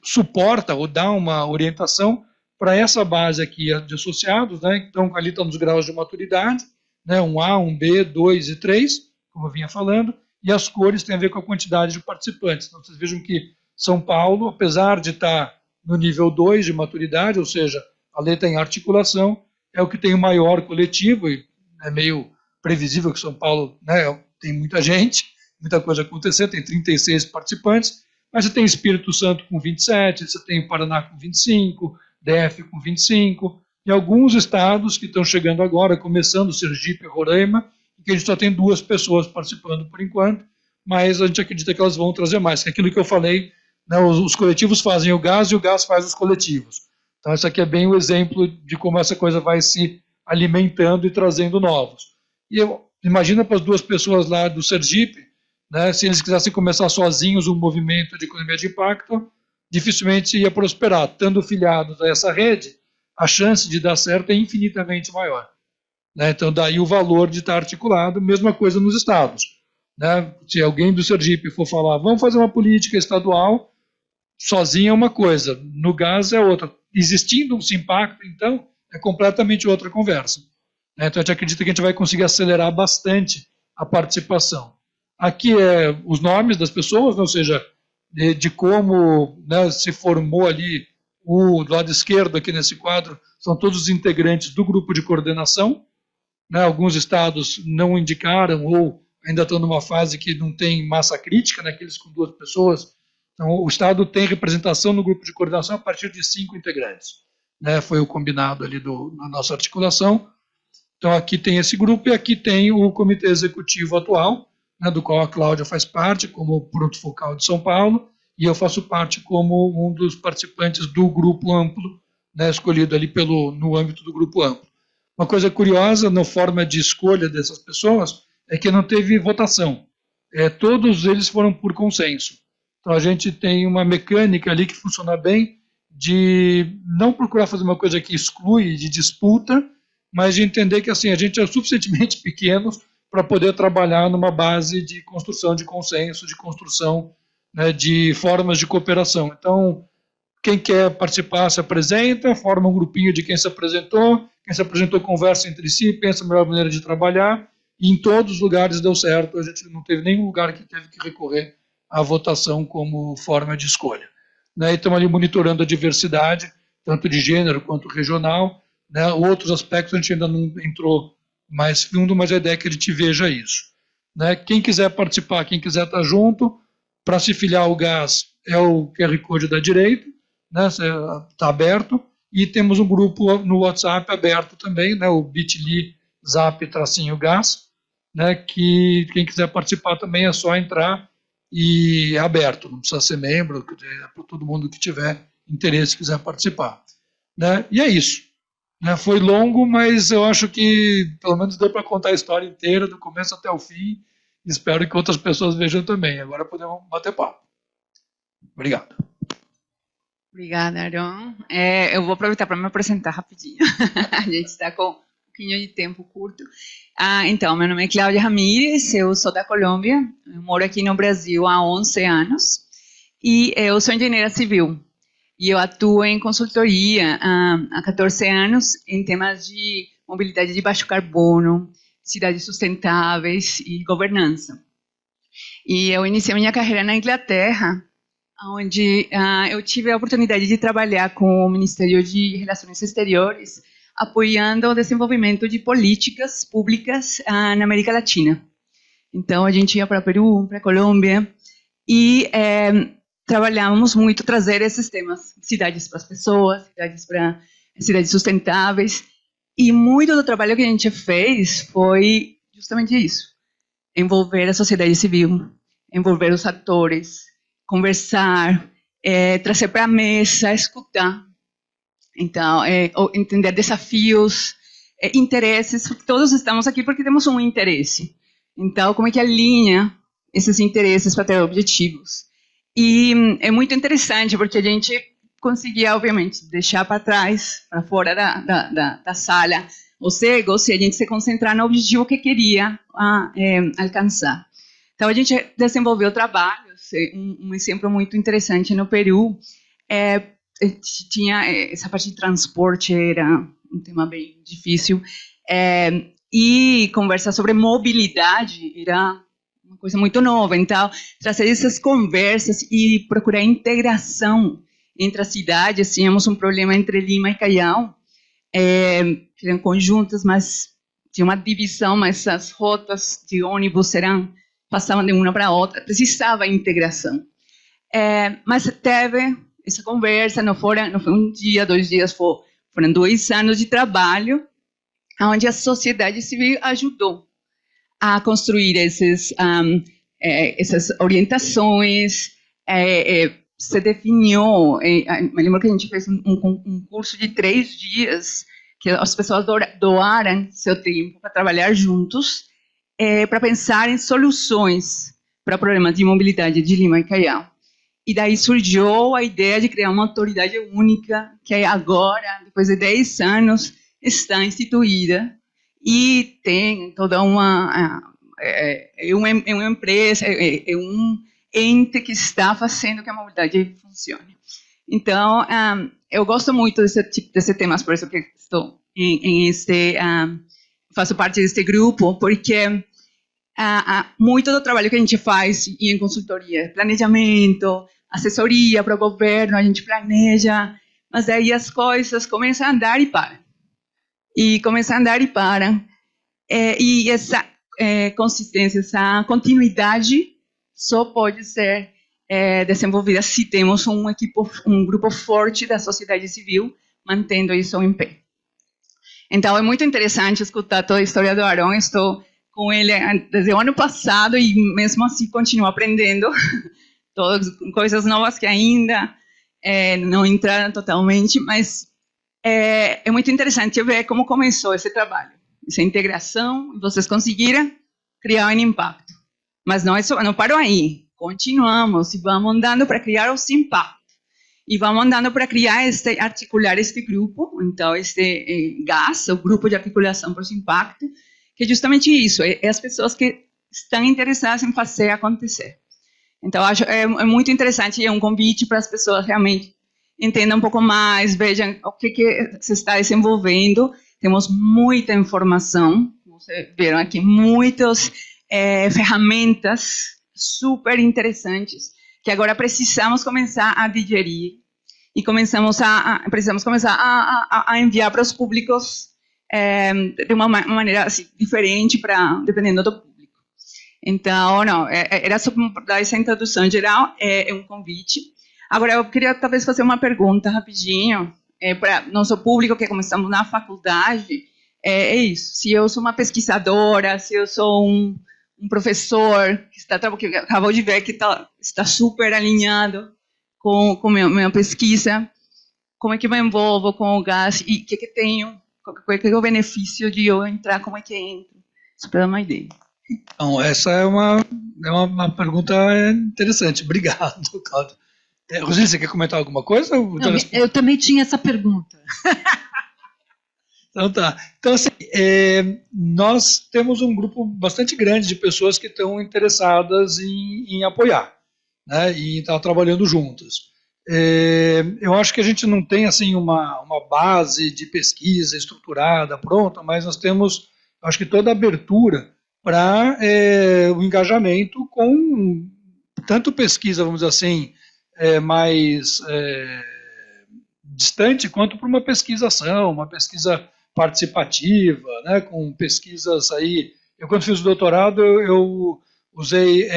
[SPEAKER 2] suporta ou dá uma orientação para essa base aqui de associados, né? Então, ali estão os graus de maturidade, né? Um A, um B, 2 e 3, como eu vinha falando, e as cores têm a ver com a quantidade de participantes. Então, vocês vejam que São Paulo, apesar de estar no nível 2 de maturidade, ou seja, a letra em articulação, é o que tem o maior coletivo, e é meio previsível que São Paulo, né, tem muita gente, muita coisa acontecendo, tem 36 participantes, mas você tem Espírito Santo com 27, você tem o Paraná com 25, DF com 25, e alguns estados que estão chegando agora, começando Sergipe e Roraima, que a gente só tem 2 pessoas participando por enquanto, mas a gente acredita que elas vão trazer mais, que é aquilo que eu falei, né, os coletivos fazem o gás e o gás faz os coletivos. Então, isso aqui é bem o exemplo de como essa coisa vai se alimentando e trazendo novos. E imagina para as 2 pessoas lá do Sergipe, né, se eles quisessem começar sozinhos um movimento de economia de impacto, dificilmente ia prosperar. Estando filiados a essa rede, a chance de dar certo é infinitamente maior. Né? Então, daí o valor de estar articulado, mesma coisa nos estados. Né? Se alguém do Sergipe for falar, vamos fazer uma política estadual, sozinho é uma coisa, no gás é outra. Existindo um impacto, então, é completamente outra conversa. Né? Então, a gente acredita que a gente vai conseguir acelerar bastante a participação. Aqui é os nomes das pessoas, né? Ou seja, de como, né, se formou ali do lado esquerdo aqui nesse quadro, são todos os integrantes do grupo de coordenação. Né? Alguns estados não indicaram ou ainda estão numa fase que não tem massa crítica, né, aqueles com 2 pessoas. Então, o estado tem representação no grupo de coordenação a partir de 5 integrantes. Né? Foi o combinado ali na nossa articulação. Então, aqui tem esse grupo e aqui tem o comitê executivo atual, né, do qual a Cláudia faz parte, como ponto focal de São Paulo, e eu faço parte como um dos participantes do grupo amplo, né, escolhido ali no âmbito do grupo amplo. Uma coisa curiosa na forma de escolha dessas pessoas é que não teve votação. Todos eles foram por consenso. Então, a gente tem uma mecânica ali que funciona bem de não procurar fazer uma coisa que exclui de disputa, mas de entender que assim, a gente é suficientemente pequenos para poder trabalhar numa base de construção de consenso, de construção, né, de formas de cooperação. Então, quem quer participar se apresenta, forma um grupinho de quem se apresentou conversa entre si, pensa a melhor maneira de trabalhar, e em todos os lugares deu certo, a gente não teve nenhum lugar que teve que recorrer à votação como forma de escolha. Né, e estamos ali monitorando a diversidade, tanto de gênero quanto regional, né, outros aspectos a gente ainda não entrou mais fundo, mas a ideia é que a gente veja isso. Né, quem quiser participar, quem quiser estar junto, para se filiar ao gás é o QR Code da direita, né, está aberto, e temos um grupo no WhatsApp aberto também, né, o bit.ly zap-gás, né, que quem quiser participar também é só entrar e é aberto, não precisa ser membro, é para todo mundo que tiver interesse e quiser participar. Né, e é isso. Né, foi longo, mas eu acho que pelo menos deu para contar a história inteira, do começo até o fim. Espero que outras pessoas vejam também. Agora podemos bater papo. Obrigado.
[SPEAKER 1] Obrigada, Aron. Eu vou aproveitar para me apresentar rapidinho. A gente está com um pouquinho de tempo curto. Então, meu nome é Cláudia Ramírez, eu sou da Colômbia, eu moro aqui no Brasil há 11 anos e eu sou engenheira civil. E eu atuo em consultoria há 14 anos em temas de mobilidade de baixo carbono, cidades sustentáveis e governança. E eu iniciei minha carreira na Inglaterra, onde eu tive a oportunidade de trabalhar com o Ministério de Relações Exteriores, apoiando o desenvolvimento de políticas públicas na América Latina. Então, a gente ia para Peru, para Colômbia, e trabalhávamos muito trazer esses temas, cidades para as pessoas, cidades sustentáveis, e muito do trabalho que a gente fez foi justamente isso, envolver a sociedade civil, envolver os atores, conversar, trazer para a mesa, escutar. Então, entender desafios, interesses, porque todos estamos aqui porque temos um interesse. Então, como é que alinha
[SPEAKER 3] esses interesses para ter objetivos. E é muito interessante, porque a gente conseguia, obviamente, deixar para trás, para fora da sala, os egos, e a gente se concentrar no objetivo que queria alcançar. Então, a gente desenvolveu trabalhos. Um exemplo muito interessante no Peru, tinha essa parte de transporte, era um tema bem difícil, e conversar sobre mobilidade era uma coisa muito nova. Então, trazer essas conversas e procurar integração entre as cidades. Tínhamos um problema entre Lima e Callao, que eram conjuntas, mas tinha uma divisão, mas as rotas de ônibus passavam de uma para outra, precisava integração. Mas teve essa conversa, não foi um dia, 2 dias, foram 2 anos de trabalho, onde a sociedade civil ajudou a construir essas orientações. Se definiu, me lembro que a gente fez um curso de 3 dias, que as pessoas doaram seu tempo para trabalhar juntos, para pensar em soluções para problemas de mobilidade de Lima e Callao. E daí surgiu a ideia de criar uma autoridade única, que agora, depois de 10 anos, está instituída e tem toda uma empresa, um ente que está fazendo que a mobilidade funcione. Então, eu gosto muito desse tema, por isso que estou faço parte deste grupo, porque muito do trabalho que a gente faz em consultoria, planejamento, assessoria para o governo, a gente planeja, mas aí as coisas começam a andar e param. E essa consistência, essa continuidade só pode ser desenvolvida se temos um grupo forte da sociedade civil mantendo isso em pé. Então, é muito interessante escutar toda a história do Aarón. Estou com ele desde o ano passado e, mesmo assim, continuo aprendendo todas coisas novas que ainda não entraram totalmente, mas é muito interessante ver como começou esse trabalho, essa integração, vocês conseguiram criar um impacto. Mas não parou aí, continuamos e vamos andando para criar os impactos. E vamos andando para articular este grupo, então, este GAS, o Grupo de Articulação para o Impacto, que é justamente isso, as pessoas que estão interessadas em fazer acontecer. Então, acho muito interessante, é um convite para as pessoas realmente entendam um pouco mais, vejam o que se está desenvolvendo. Temos muita informação, como vocês viram aqui, muitas ferramentas super interessantes, que agora precisamos começar a digerir e precisamos começar a enviar para os públicos de uma maneira assim, diferente, dependendo do público. Então, era só para dar essa introdução geral, é um convite. Agora, eu queria talvez fazer uma pergunta rapidinho para nosso público, que como estamos na faculdade, é isso. Se eu sou uma pesquisadora, se eu sou um professor que acabou de ver que está super alinhado com minha pesquisa, como é que me envolvo com o GAS e o que tenho, qual é o benefício de eu entrar, como é que entro? Só para dar uma ideia.
[SPEAKER 2] Então, essa é uma pergunta interessante. Obrigado, Cláudio. Roseli, você quer comentar alguma coisa?
[SPEAKER 1] Não, eu também tinha essa pergunta.
[SPEAKER 2] Então tá. Então, assim, nós temos um grupo bastante grande de pessoas que estão interessadas em apoiar, né, e estar trabalhando juntas. Eu acho que a gente não tem assim uma base de pesquisa estruturada, pronta, mas nós temos, acho que toda a abertura para o engajamento com tanto pesquisa, vamos dizer assim, mais distante, quanto para uma pesquisação, uma pesquisa participativa, né, com pesquisas aí. Eu, quando fiz o doutorado, eu usei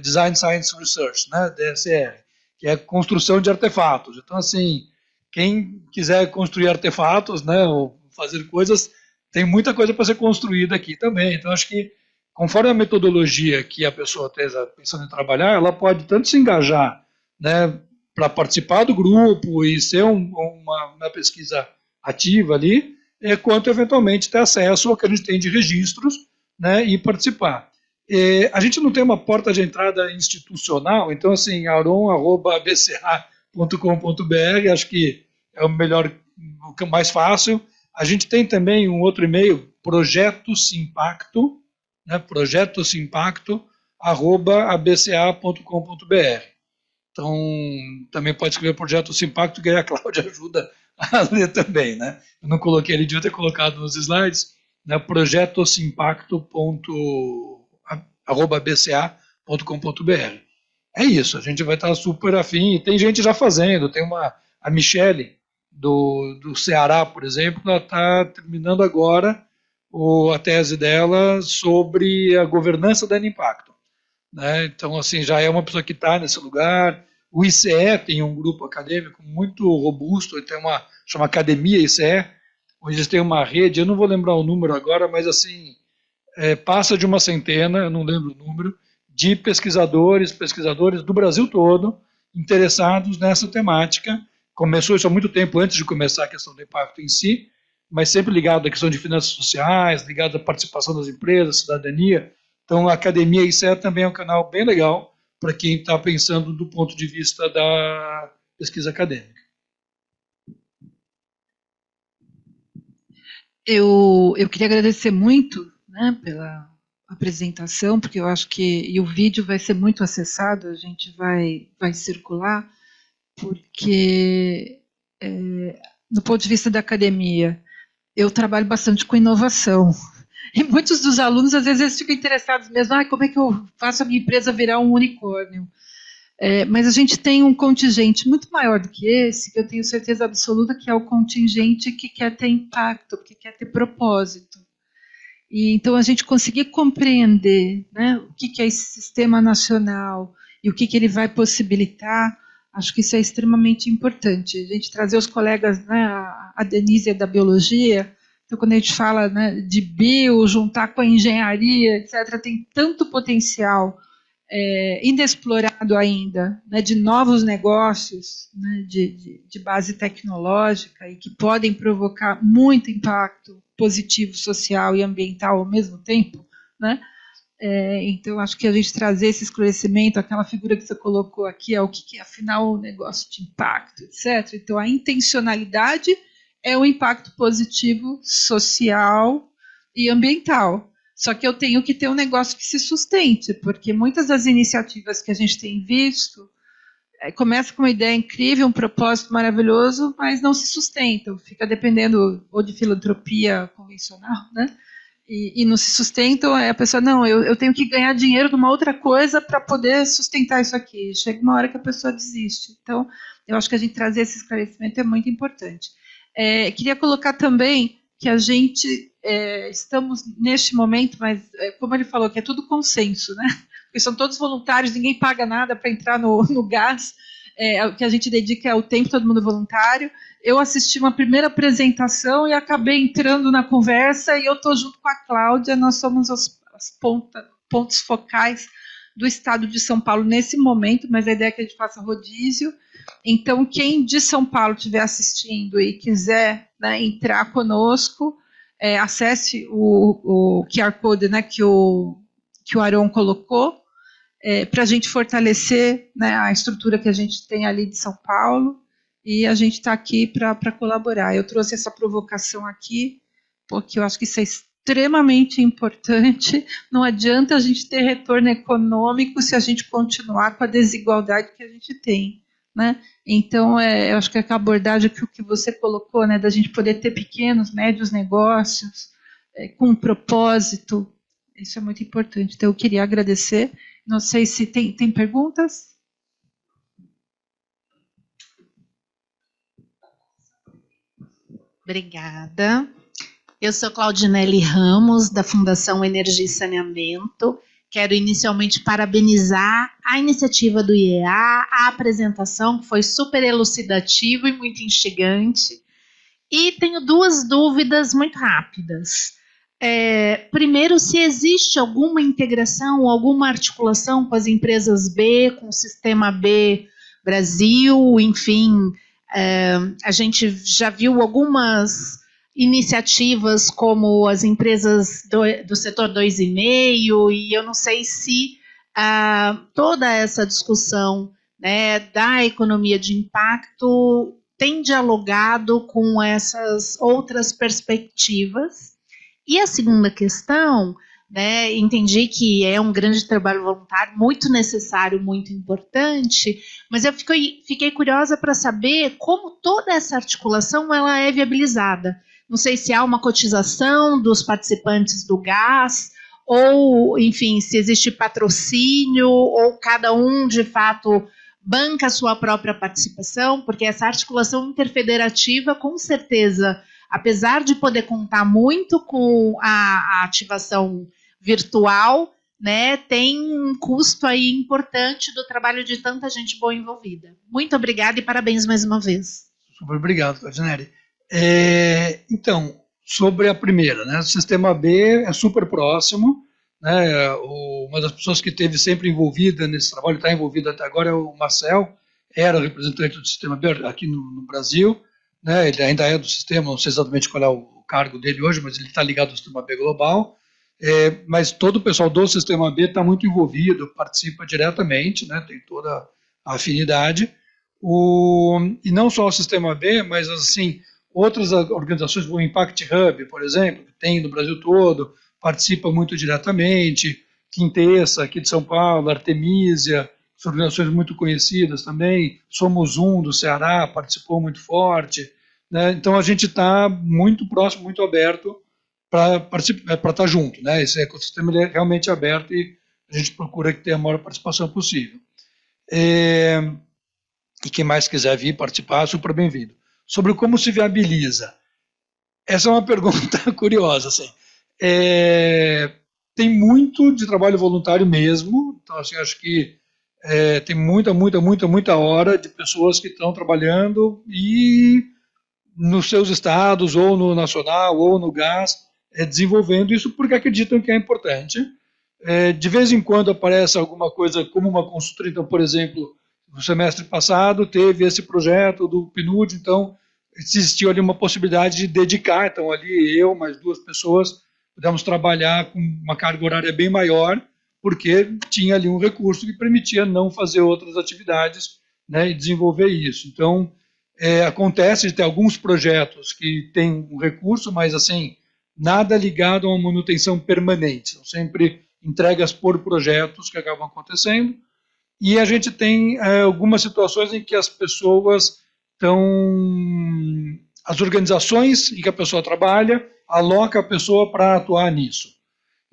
[SPEAKER 2] Design Science Research, né, DSR, que é construção de artefatos. Então, assim, quem quiser construir artefatos, né, ou fazer coisas, tem muita coisa para ser construída aqui também. Então, acho que, conforme a metodologia que a pessoa esteja pensando em trabalhar, ela pode tanto se engajar, né, para participar do grupo e ser uma pesquisa ativa ali, quanto eventualmente ter acesso ao que a gente tem de registros, né, e participar. A gente não tem uma porta de entrada institucional, então, assim, aron@bca.com.br, acho que é o melhor, o mais fácil. A gente tem também um outro e-mail, projetosimpacto, né, projetosimpacto@abca.com.br. Então, também pode escrever Projeto Simpacto, que aí a Cláudia ajuda a ler também, né? Eu não coloquei, ele devia ter colocado nos slides, né? projetosimpacto.bca.com.br. É isso, a gente vai estar super afim, e tem gente já fazendo, tem a Michele, do Ceará, por exemplo, ela está terminando agora a tese dela sobre a governança da Impacto. Né? Então, assim, já é uma pessoa que está nesse lugar. O ICE tem um grupo acadêmico muito robusto, tem chama Academia ICE, onde eles têm uma rede, eu não vou lembrar o número agora, mas assim, passa de uma centena, eu não lembro o número, de pesquisadores do Brasil todo, interessados nessa temática. Começou isso há muito tempo antes de começar a questão do impacto em si, mas sempre ligado à questão de finanças sociais, ligado à participação das empresas, cidadania. Então, a Academia ICE também é um canal bem legal para quem está pensando do ponto de vista da pesquisa acadêmica.
[SPEAKER 1] Eu queria agradecer muito, né, pela apresentação, porque eu acho que o vídeo vai ser muito acessado, a gente vai circular, porque, do ponto de vista da academia, eu trabalho bastante com inovação. E muitos dos alunos, às vezes, eles ficam interessados mesmo, como é que eu faço a minha empresa virar um unicórnio? Mas a gente tem um contingente muito maior do que esse, que eu tenho certeza absoluta que é o contingente que quer ter impacto, que quer ter propósito. E então a gente conseguir compreender, né, o que é esse sistema nacional e o que ele vai possibilitar, acho que isso é extremamente importante. A gente trazer os colegas, né, a Denise é da biologia, então quando a gente fala, né, de bio, juntar com a engenharia, etc., tem tanto potencial inexplorado ainda, né, de novos negócios, né, de base tecnológica e que podem provocar muito impacto positivo, social e ambiental ao mesmo tempo, né? Então, acho que a gente trazer esse esclarecimento, aquela figura que você colocou aqui, o que é, afinal, o negócio de impacto, etc. Então, a intencionalidade é o impacto positivo social e ambiental. Só que eu tenho que ter um negócio que se sustente, porque muitas das iniciativas que a gente tem visto começa com uma ideia incrível, um propósito maravilhoso, mas não se sustentam. Fica dependendo ou de filantropia convencional, né? E não se sustentam, a pessoa, não, eu tenho que ganhar dinheiro de uma outra coisa para poder sustentar isso aqui. Chega uma hora que a pessoa desiste. Então, eu acho que a gente trazer esse esclarecimento é muito importante. Queria colocar também que a gente estamos neste momento, mas como ele falou, que é tudo consenso, né? Porque são todos voluntários, ninguém paga nada para entrar no gás, o que a gente dedica é o tempo, todo mundo voluntário. Eu assisti uma primeira apresentação e acabei entrando na conversa e eu estou junto com a Cláudia, nós somos os pontos focais do estado de São Paulo nesse momento, mas a ideia é que a gente faça rodízio. Então, quem de São Paulo estiver assistindo e quiser, né, entrar conosco, acesse o QR Code, né, que o Aron colocou, para a gente fortalecer, né, a estrutura que a gente tem ali de São Paulo, e a gente está aqui para colaborar. Eu trouxe essa provocação aqui, porque eu acho que isso é extremamente importante. Não adianta a gente ter retorno econômico se a gente continuar com a desigualdade que a gente tem, né? Então, eu acho que a abordagem que você colocou, né, da gente poder ter pequenos, médios negócios, com um propósito, isso é muito importante. Então, eu queria agradecer. Não sei se tem perguntas.
[SPEAKER 4] Obrigada. Eu sou Claudinelli Ramos, da Fundação Energia e Saneamento. Quero inicialmente parabenizar a iniciativa do IEA, a apresentação, que foi super elucidativa e muito instigante. E tenho duas dúvidas muito rápidas. Primeiro, se existe alguma integração, alguma articulação com as empresas B, com o Sistema B Brasil, enfim, a gente já viu algumas iniciativas como as empresas do setor 2,5, e eu não sei se toda essa discussão, né, da economia de impacto tem dialogado com essas outras perspectivas. E a segunda questão, né, entendi que é um grande trabalho voluntário, muito necessário, muito importante, mas eu fiquei curiosa para saber como toda essa articulação ela é viabilizada. Não sei se há uma cotização dos participantes do gás, ou, enfim, se existe patrocínio, ou cada um, de fato, banca a sua própria participação, porque essa articulação interfederativa, com certeza, apesar de poder contar muito com a ativação virtual, né, tem um custo aí importante do trabalho de tanta gente boa envolvida. Muito obrigada e parabéns mais uma vez.
[SPEAKER 2] Super obrigado, Claudinelli. Então, sobre a primeira, né, o Sistema B é super próximo, né, uma das pessoas que esteve sempre envolvida nesse trabalho, está envolvida até agora, é o Marcel, era representante do Sistema B aqui no Brasil, né, ele ainda é do sistema, não sei exatamente qual é o cargo dele hoje, mas ele está ligado ao Sistema B Global, mas todo o pessoal do Sistema B está muito envolvido, participa diretamente, né, tem toda a afinidade, e não só o Sistema B, mas assim, outras organizações, o Impact Hub, por exemplo, que tem no Brasil todo, participa muito diretamente, Quintessa, aqui de São Paulo, Artemisia, são organizações muito conhecidas também, Somos Um, do Ceará, participou muito forte, né? Então a gente está muito próximo, muito aberto para estar junto, né? Esse ecossistema ele é realmente aberto e a gente procura que tenha a maior participação possível. E quem mais quiser vir participar, é super bem-vindo. Sobre como se viabiliza. Essa é uma pergunta curiosa, assim. Tem muito de trabalho voluntário mesmo, então assim, acho que tem muita hora de pessoas que estão trabalhando e nos seus estados, ou no nacional, ou no gás, desenvolvendo isso porque acreditam que é importante. De vez em quando aparece alguma coisa como uma consultoria, então, por exemplo, no semestre passado teve esse projeto do PNUD, então existiu ali uma possibilidade de dedicar, então ali eu mais 2 pessoas pudemos trabalhar com uma carga horária bem maior, porque tinha ali um recurso que permitia não fazer outras atividades, né, e desenvolver isso. Então, acontece de ter alguns projetos que têm um recurso, mas assim, nada ligado a uma manutenção permanente, são sempre entregas por projetos que acabam acontecendo, e a gente tem algumas situações em que as pessoas as organizações em que a pessoa trabalha, aloca a pessoa para atuar nisso.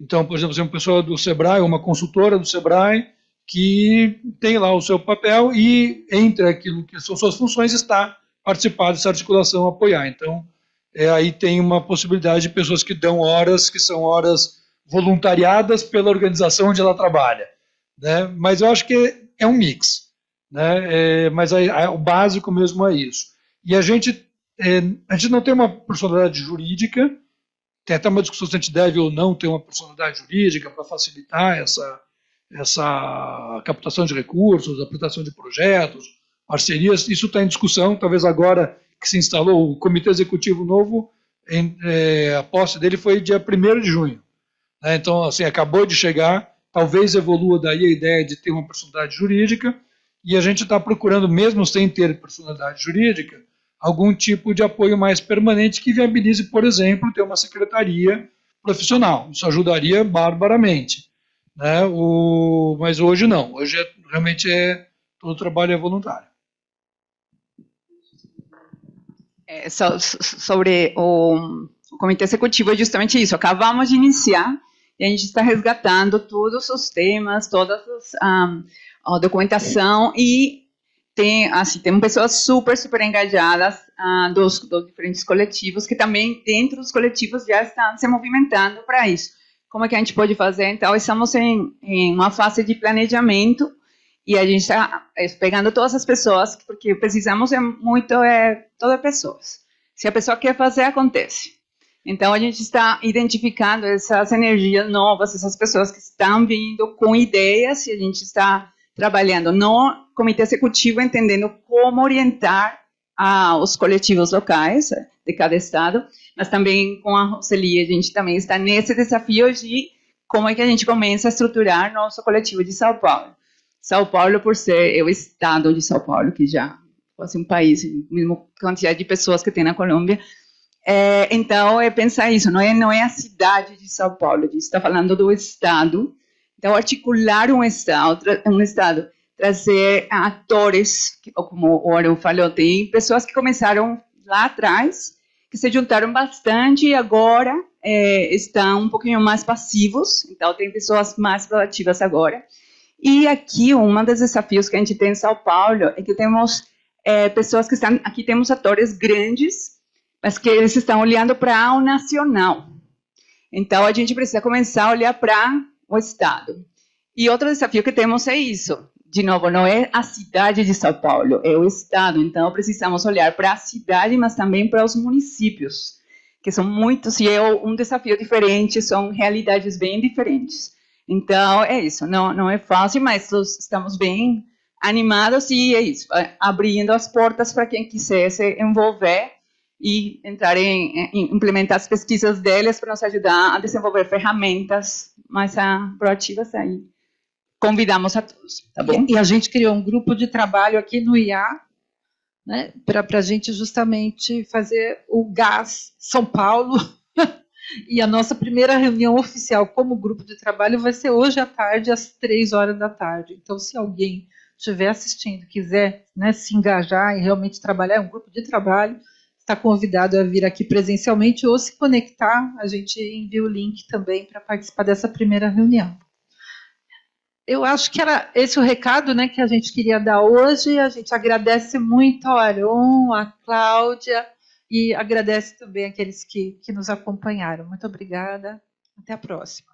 [SPEAKER 2] Então, por exemplo, uma pessoa do Sebrae, uma consultora do Sebrae, que tem lá o seu papel e entre aquilo que são suas funções está participar dessa articulação, apoiar. Então, aí tem uma possibilidade de pessoas que dão horas, que são horas voluntariadas pela organização onde ela trabalha, né? Mas eu acho que é um mix, né? Mas o básico mesmo é isso. E a gente não tem uma personalidade jurídica, tem até uma discussão se a gente deve ou não ter uma personalidade jurídica para facilitar essa captação de recursos, apresentação de projetos, parcerias, isso está em discussão, talvez agora que se instalou o Comitê Executivo novo, a posse dele foi dia 1º de junho. Né? Então, assim, acabou de chegar, talvez evolua daí a ideia de ter uma personalidade jurídica, e a gente está procurando, mesmo sem ter personalidade jurídica, algum tipo de apoio mais permanente que viabilize, por exemplo, ter uma secretaria profissional. Isso ajudaria barbaramente. Né? Mas hoje não. Hoje realmente todo o trabalho é voluntário.
[SPEAKER 3] Sobre o Comitê Executivo é justamente isso. Acabamos de iniciar e a gente está resgatando todos os temas, toda a documentação e tem pessoas super engajadas dos diferentes coletivos que também dentro dos coletivos já estão se movimentando para isso. Como é que a gente pode fazer? Então, estamos em uma fase de planejamento e a gente está pegando todas as pessoas, porque precisamos todas as pessoas. Se a pessoa quer fazer, acontece. Então, a gente está identificando essas energias novas, essas pessoas que estão vindo com ideias e a gente está trabalhando no Comitê Executivo, entendendo como orientar os coletivos locais, de cada estado, mas também com a Roseli, a gente também está nesse desafio de como é que a gente começa a estruturar nosso coletivo de São Paulo. São Paulo, por ser o estado de São Paulo, que já é um país, a mesma quantidade de pessoas que tem na Colômbia. Então, é pensar isso, não é a cidade de São Paulo, a gente está falando do estado. Então, articular um estado, trazer atores, como o Arão falou, tem pessoas que começaram lá atrás, que se juntaram bastante e agora estão um pouquinho mais passivos, então tem pessoas mais proativas agora. E aqui, um dos desafios que a gente tem em São Paulo é que temos pessoas que estão, aqui temos atores grandes, mas que eles estão olhando para o nacional. Então, a gente precisa começar a olhar para o estado. E outro desafio que temos é isso. De novo, não é a cidade de São Paulo, é o estado. Então, precisamos olhar para a cidade, mas também para os municípios, que são muitos, e é um desafio diferente, são realidades bem diferentes. Então, é isso. Não é fácil, mas estamos bem animados e é isso. Abrindo as portas para quem quiser se envolver e entrar implementar as pesquisas deles para nos ajudar a desenvolver ferramentas mais proativas aí. Convidamos a todos, tá bom?
[SPEAKER 1] E a gente criou um grupo de trabalho aqui no IA, né, para a gente justamente fazer o GAS São Paulo. E a nossa primeira reunião oficial como grupo de trabalho vai ser hoje à tarde, às 3 horas da tarde. Então, se alguém estiver assistindo, quiser, né, se engajar e realmente trabalhar, é um grupo de trabalho, está convidado a vir aqui presencialmente ou se conectar, a gente envia o link também para participar dessa primeira reunião. Eu acho que era esse o recado, né, que a gente queria dar hoje. A gente agradece muito ao Aron, à Cláudia e agradece também aqueles que nos acompanharam. Muito obrigada. Até a próxima.